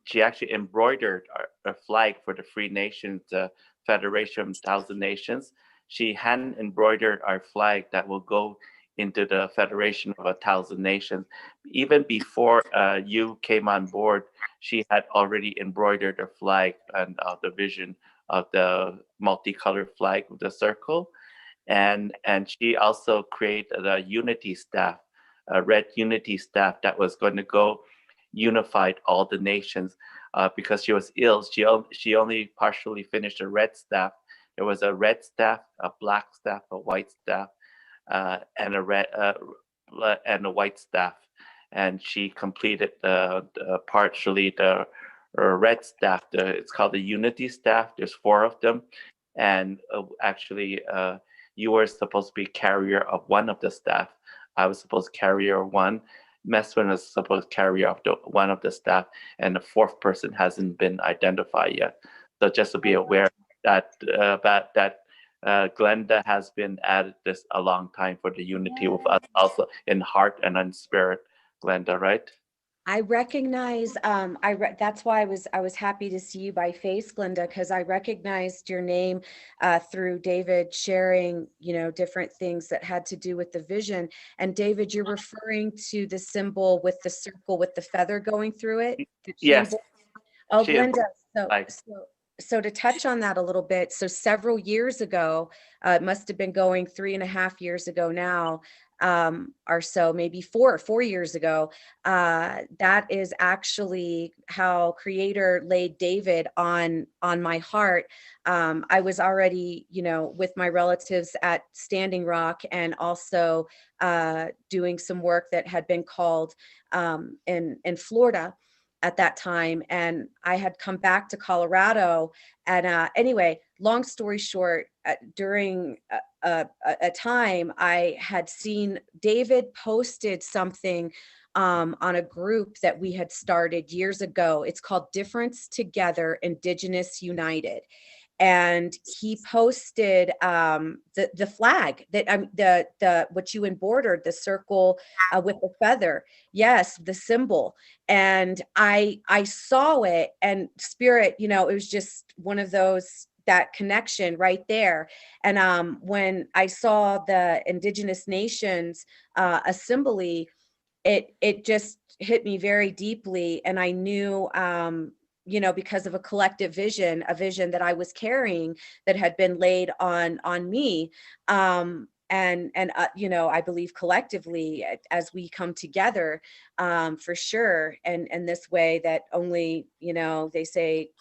Speaker 6: she actually embroidered a flag for the Free Nations, the Federation of Thousand Nations. She hand embroidered our flag that will go into the Federation of 1,000 Nations. Even before you came on board, she had already embroidered a flag and the vision of the multicolored flag with the circle. And she also created a unity staff, a red unity staff that was going to go unified all the nations, because she was ill. She only partially finished a red staff. There was a red staff, a black staff, a white staff, and a white staff. And she completed partially the red staff. It's called the unity staff. There's 4 of them. And actually, you were supposed to be carrier of one of the staff. I was supposed to carrier 1. Meswin was supposed to carrier of one of the staff, and the 4th person hasn't been identified yet. So just to be aware that Glenda has been at this a long time for the unity with us, also in heart and in spirit. Glenda, right?
Speaker 1: I recognize, that's why I was happy to see you by face, Glenda, because I recognized your name through David sharing, different things that had to do with the vision. And David, you're referring to the symbol with the circle with the feather going through it? The
Speaker 6: Yes.
Speaker 1: chamber? Oh,
Speaker 6: She
Speaker 1: Glenda,
Speaker 6: like-
Speaker 1: so to touch on that a little bit, so several years ago, it must have been going 3.5 years ago now, or so, maybe four years ago, that is actually how Creator laid David on my heart. I was already, with my relatives at Standing Rock, and also doing some work that had been called in Florida at that time. And I had come back to Colorado. And anyway, long story short, during a time, I had seen David posted something on a group that we had started years ago. It's called Difference Together, Indigenous United. And he posted the flag that the what you embroidered, the circle with the feather. Yes, the symbol. And I saw it, and Spirit, it was just one of those that connection right there. And when I saw the Indigenous Nations assembly, it just hit me very deeply. And I knew, you know, because of a collective vision, a vision that I was carrying that had been laid on me. And you know, I believe collectively as we come together, for sure. And this way that only, you know, they say,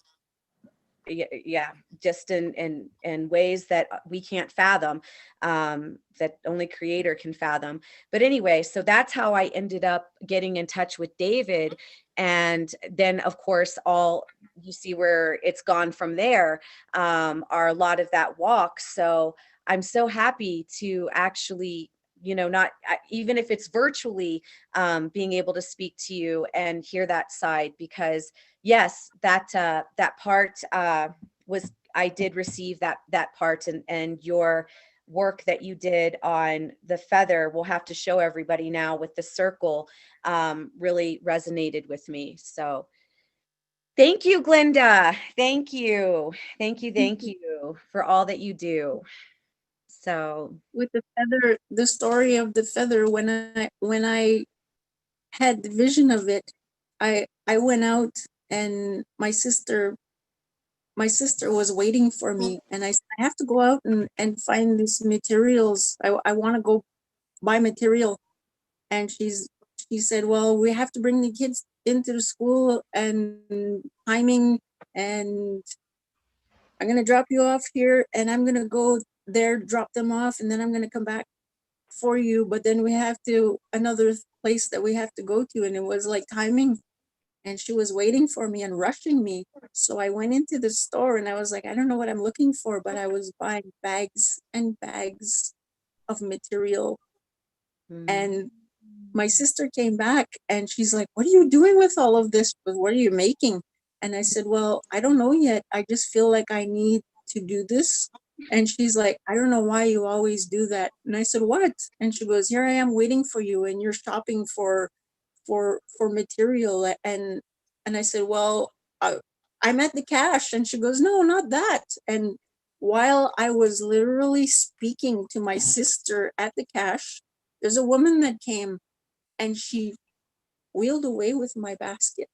Speaker 1: yeah, just in ways that we can't fathom, that only creator can fathom. But anyway, so that's how I ended up getting in touch with David. And then of course, all you see where it's gone from there, are a lot of that walk. So I'm so happy to actually, you know, not even if it's virtually, being able to speak to you and hear that side, because yes, that that part was, I did receive that part, and your work that you did on the feather, we'll have to show everybody now with the circle, really resonated with me. So thank you, Glenda. Thank you. Thank you for all that you do. So
Speaker 5: With the feather, the story of the feather, when I had the vision of it, I went out, and my sister was waiting for me, and I said, I have to go out and find these materials. I want to go buy material. And she said, well, we have to bring the kids into the school and timing, and I'm going to drop you off here, and I'm going to go there, drop them off, and then I'm going to come back for you. But then we have to, another place that we have to go to. And it was like timing. And she was waiting for me and rushing me. So I went into the store, and I was like, I don't know what I'm looking for, but I was buying bags and bags of material. And my sister came back, and she's like, what are you doing with all of this? What are you making? And I said, well, I don't know yet. I just feel like I need to do this. And she's like, I don't know why you always do that. And I said, what? And she goes, here I am waiting for you, and you're shopping for material. And I said, well, I'm at the cash. And she goes, no, not that. And while I was literally speaking to my sister at the cash, there's a woman that came, and she wheeled away with my basket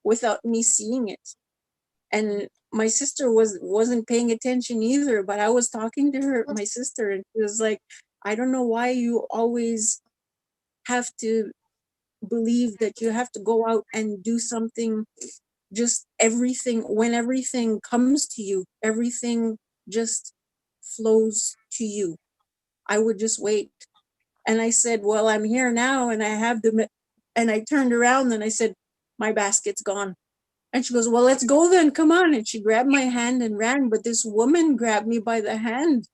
Speaker 5: without me seeing it. And my sister wasn't paying attention either, but I was talking to her, my sister, and she was like, I don't know why you always have to believe that you have to go out and do something, just everything, when everything comes to you, everything just flows to you. I would just wait. And I said, well, I'm here now, and I have the, and I turned around and I said, my basket's gone. And she goes, well, let's go then, come on. And she grabbed my hand and ran, but this woman grabbed me by the hand,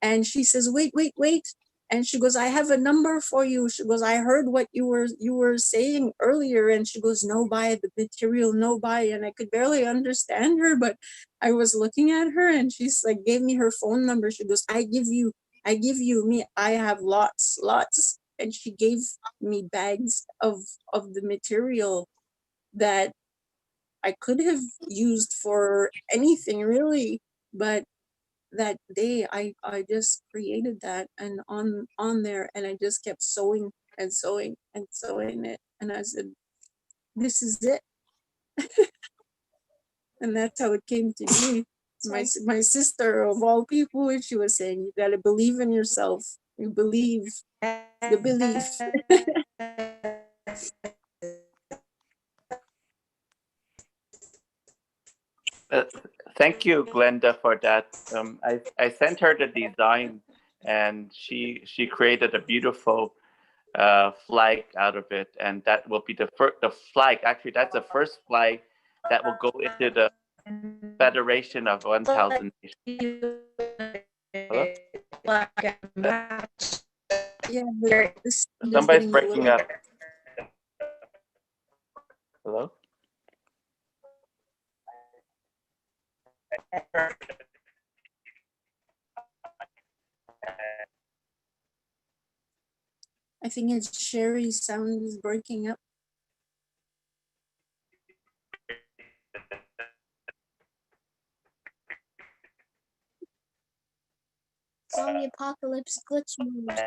Speaker 5: and she says, wait, wait, wait. And she goes, I have a number for you. She goes, I heard what you were saying earlier. And she goes, no buy the material, no buy. And I could barely understand her, but I was looking at her, and she's like, gave me her phone number. She goes, I give you me, I have lots. And she gave me bags of the material that I could have used for anything really, but that day I just created that, and on there, and I just kept sewing and sewing and sewing it, and I said, this is it. And that's how it came to me. My sister of all people, and she was saying, you got to believe in yourself. You believe, the belief.
Speaker 6: Thank you, Glenda, for that. I sent her the design, and she created a beautiful flag out of it, and that will be the flag. Actually, that's the first flag that will go into the Federation of 1,000 Nations. Hello?
Speaker 5: Yeah,
Speaker 6: Somebody's breaking up. Hello?
Speaker 5: I think it's Sherry's sound is breaking up. apocalypse glitch mode.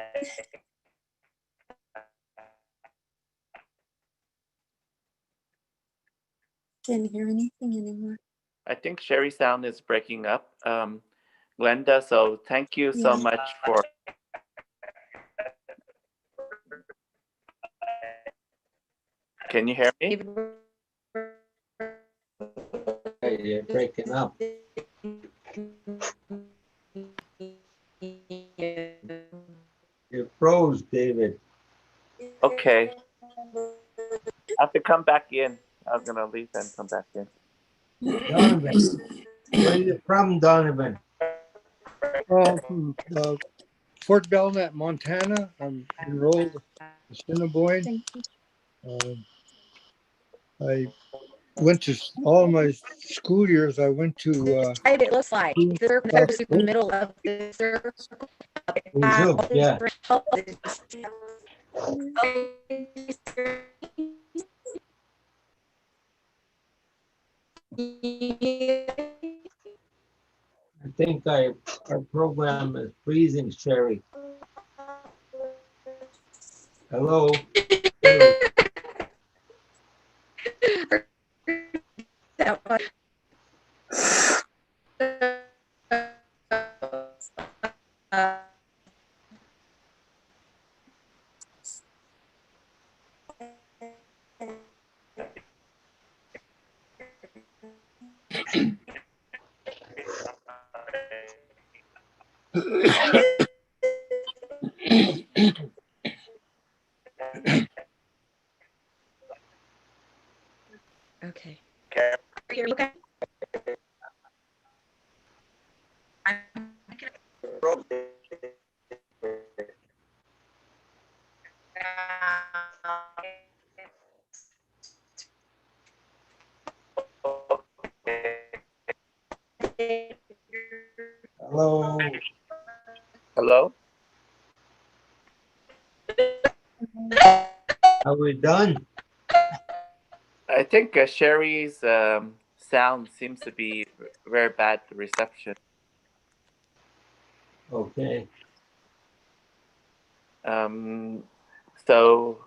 Speaker 5: Can't hear anything anymore.
Speaker 6: I think Sherry's sound is breaking up. Glenda, so thank you so
Speaker 5: Yeah.
Speaker 6: much for. Can you hear me?
Speaker 3: Hey, you're breaking up. You froze, David.
Speaker 6: Okay. I have to come back in. I was gonna leave and come back in.
Speaker 3: Donovan, where are you from, Donovan?
Speaker 4: From Fort Belknap, Montana. I'm enrolled in Assiniboine.
Speaker 5: Thank you.
Speaker 4: I went to all my school years. I went to
Speaker 1: It looks like the circle
Speaker 4: South
Speaker 1: in the middle of the circle.
Speaker 3: Yeah. I think our program is freezing, Sherry. Hello? Sherry.
Speaker 1: Okay. You're okay.
Speaker 3: Hello?
Speaker 6: Hello?
Speaker 3: Are we done?
Speaker 6: I think Sherry's sound seems to be very bad reception.
Speaker 3: Okay.
Speaker 6: So,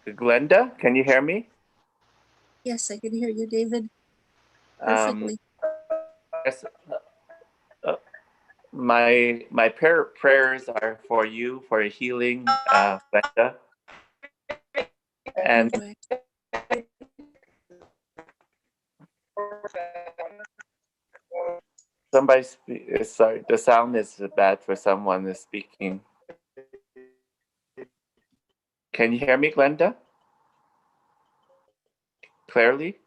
Speaker 6: Glenda, can you hear me?
Speaker 5: Yes, I can hear you, David.
Speaker 6: Um,
Speaker 5: Perfectly.
Speaker 6: yes, my prayers are for you for healing, Glenda. And
Speaker 5: Thank you.
Speaker 6: somebody, sorry, the sound is bad for someone is speaking. Can you hear me, Glenda? Clearly?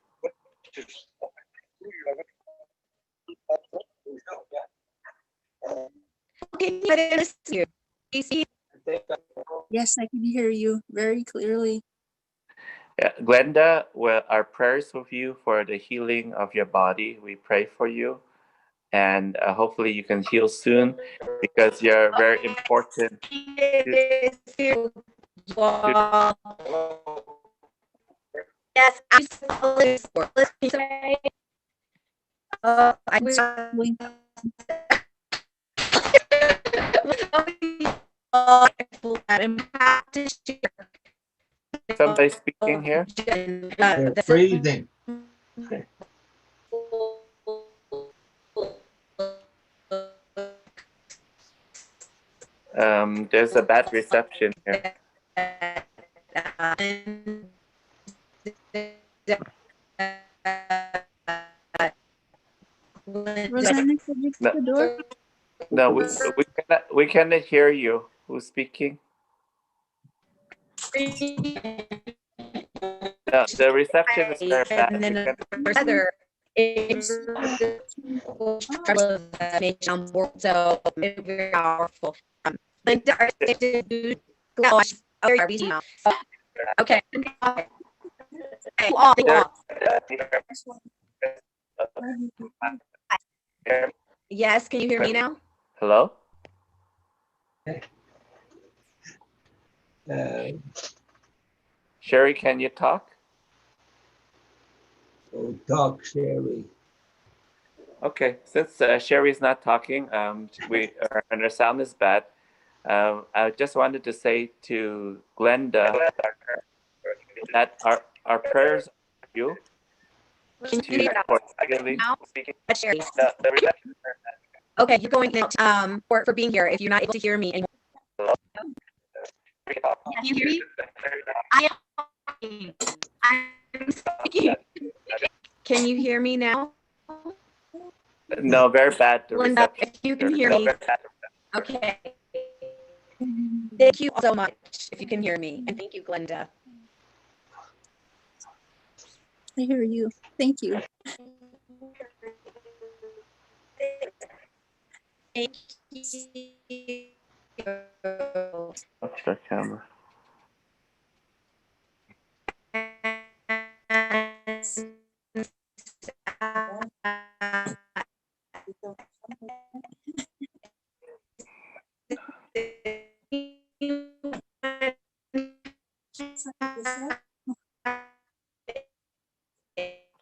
Speaker 1: Okay, but I listen to you. You see,
Speaker 5: Yes, I can hear you very clearly.
Speaker 6: Yeah, Glenda, well, our prayers with you for the healing of your body. We pray for you, and hopefully you can heal soon because you're very important.
Speaker 1: Yes, I'm for. Let's say, I wish
Speaker 5: We-
Speaker 6: Somebody speaking here?
Speaker 3: They're freezing.
Speaker 6: There's a bad reception here.
Speaker 5: Rosanna, could you
Speaker 6: No,
Speaker 5: the door?
Speaker 6: no, we cannot hear you. Who's speaking? No, the reception is very bad.
Speaker 1: And
Speaker 6: We
Speaker 1: then
Speaker 6: cannot-
Speaker 1: further, it's so very powerful. Linda, okay. Yes, can you hear me now?
Speaker 6: Hello? Sherry, can you talk?
Speaker 3: Oh, talk, Sherry.
Speaker 6: Okay, since Sherry is not talking, and her sound is bad. I just wanted to say to Glenda that our prayers are for you
Speaker 1: Can you hear
Speaker 6: for healing.
Speaker 1: now? That's Sherry. Okay, you're going out for being here. If you're not able to hear me anymore. Yeah, can you hear me? I am. I'm speaking. Can you hear me now?
Speaker 6: No, very bad
Speaker 1: Linda,
Speaker 6: reception.
Speaker 1: if you can hear me. Okay. Thank you so much if you can hear me. And thank you, Glenda.
Speaker 5: I hear you. Thank you.
Speaker 1: Thank you.
Speaker 6: Watch the camera.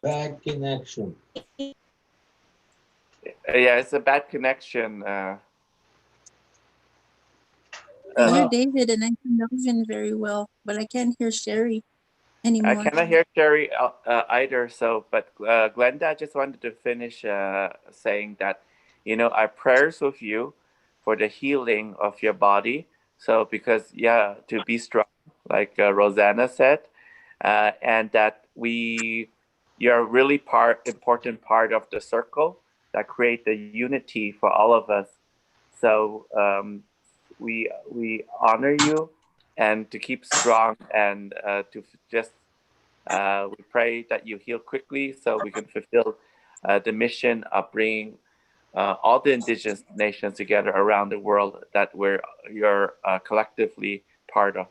Speaker 3: Bad connection.
Speaker 6: Yeah, it's a bad connection.
Speaker 5: I hear
Speaker 3: Well,
Speaker 5: David and I can Melvin very well, but I can't hear Sherry
Speaker 6: I
Speaker 5: anymore.
Speaker 6: cannot hear Sherry either. So, but Glenda, I just wanted to finish saying that, our prayers with you for the healing of your body. So, because to be strong, like Rosanna said, and that you're a really important part of the circle that create the unity for all of us. So we honor you, and to keep strong, and to just we pray that you heal quickly so we can fulfill the mission of bringing all the indigenous nations together around the world that you're collectively part of.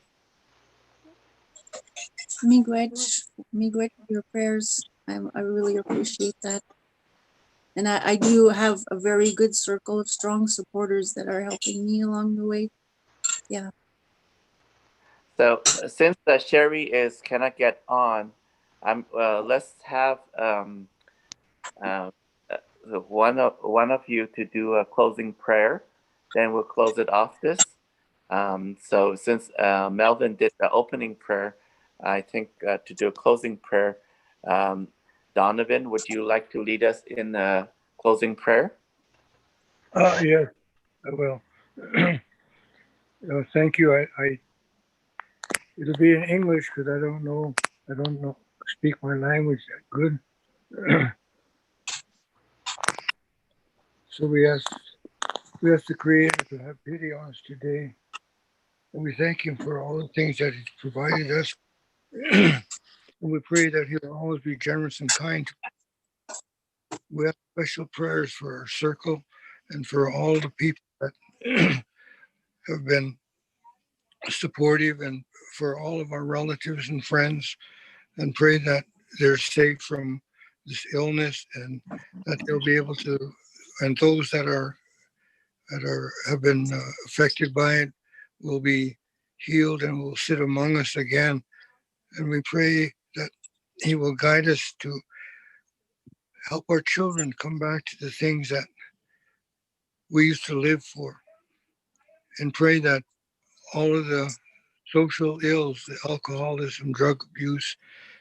Speaker 5: Miigwech, your prayers. I really appreciate that. And I do have a very good circle of strong supporters that are helping me along the way. Yeah.
Speaker 6: So since Sherry cannot get on, let's have uh, one of you to do a closing prayer. Then we'll close it off this. So since Melvin did the opening prayer, I think to do a closing prayer, Donovan, would you like to lead us in a closing prayer?
Speaker 4: Yes, I will. Thank you. It'll be in English because I don't know, speak my language that good. So we ask the Creator to have pity on us today. And we thank Him for all the things that He's provided us. And we pray that He'll always be generous and kind. We have special prayers for our circle and for all the people that have been supportive, and for all of our relatives and friends, and pray that they're safe from this illness, and that they'll be able to, and those that have been affected by it will be healed and will sit among us again. And we pray that He will guide us to help our children come back to the things that we used to live for, and pray that all of the social ills, the alcoholism, drug abuse,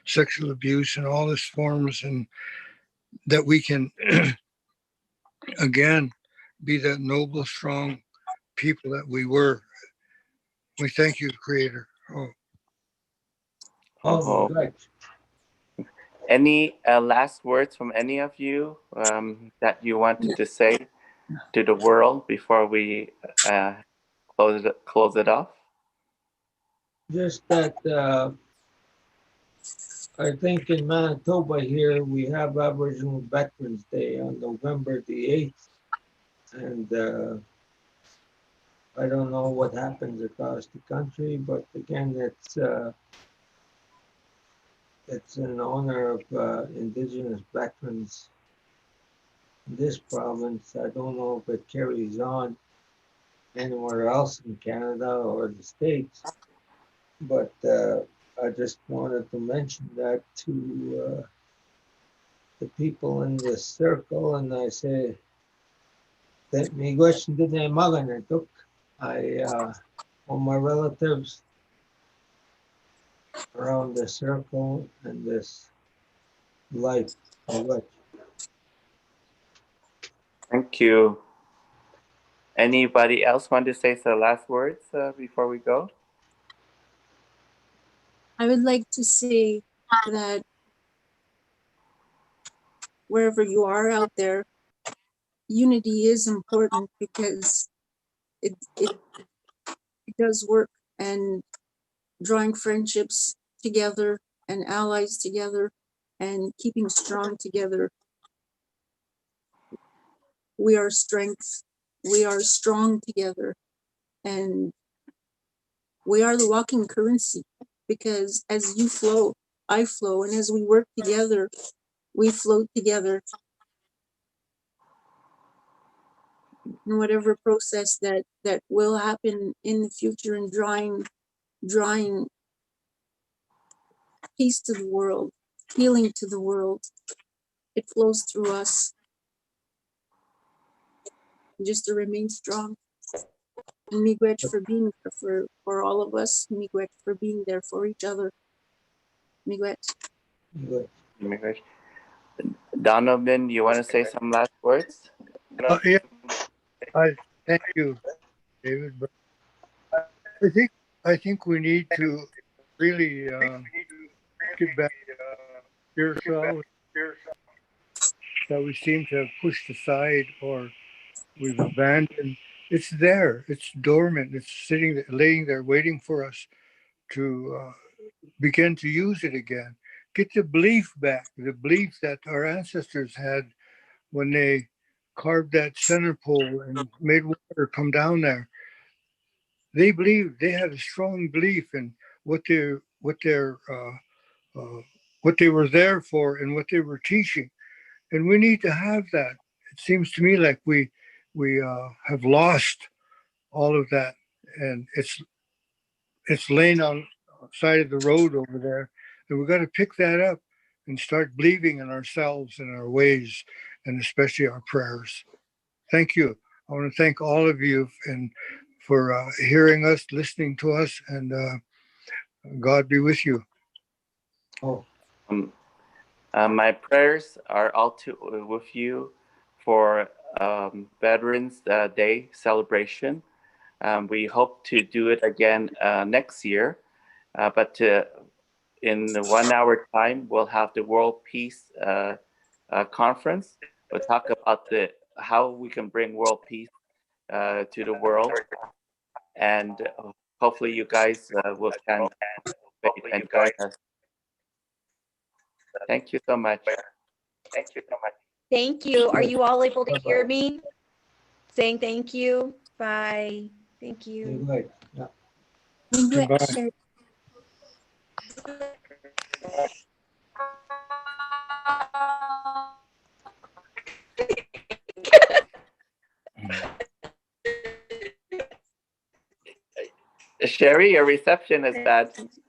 Speaker 4: sexual abuse, and all its forms, and that we can again be that noble, strong people that we were. We thank you, Creator.
Speaker 3: oh, right.
Speaker 6: Any last words from any of you that you wanted to say to the world before we close it off?
Speaker 3: Just that I think in Manitoba here we have Aboriginal Veterans Day on November the 8th. And I don't know what happens across the country, but again, it's in honor of Indigenous veterans in this province. I don't know if it carries on anywhere else in Canada or the States, but I just wanted to mention that to the people in the circle, and I say that me question did I magan it took. All my relatives around the circle and this life.
Speaker 6: Thank you. Anybody else want to say some last words before we go?
Speaker 5: I would like to say that wherever you are out there, unity is important because it does work, and drawing friendships together and allies together and keeping strong together. We are strength. We are strong together, and we are the walking currency, because as you flow, I flow, and as we work together, we float together in whatever process that will happen in the future, and drawing peace to the world, healing to the world. It flows through us, just to remain strong. And miigwech for being there for all of us. Miigwech for being there for each other. Miigwech.
Speaker 6: Donovan, you want to say some last words?
Speaker 4: Yeah, I thank you, David. But I think we need to really get back to yourself that we seem to have pushed aside or we've abandoned. It's there. It's dormant. It's sitting there, laying there, waiting for us to begin to use it again. Get the belief back, the belief that our ancestors had when they carved that center pole and made water come down there. They believed, they had a strong belief in what what they were there for and what they were teaching. And we need to have that. It seems to me like we have lost all of that, and it's laying on the side of the road over there. And we've got to pick that up and start believing in ourselves and our ways, and especially our prayers. Thank you. I want to thank all of you and for hearing us, listening to us, and God be with you.
Speaker 3: Oh,
Speaker 6: My prayers are all with you for Veterans Day celebration. We hope to do it again next year, but in 1 hour time, we'll have the World Peace Conference. We'll talk about how we can bring world peace to the world, and hopefully you guys will can and join us. Thank you so much.
Speaker 1: Thank you. Are you all able to hear me? Saying thank you. Bye. Thank you.
Speaker 3: miigwech. Yeah.
Speaker 5: Miigwech,
Speaker 4: Goodbye.
Speaker 5: Sherry.
Speaker 6: Sherry, your reception is bad.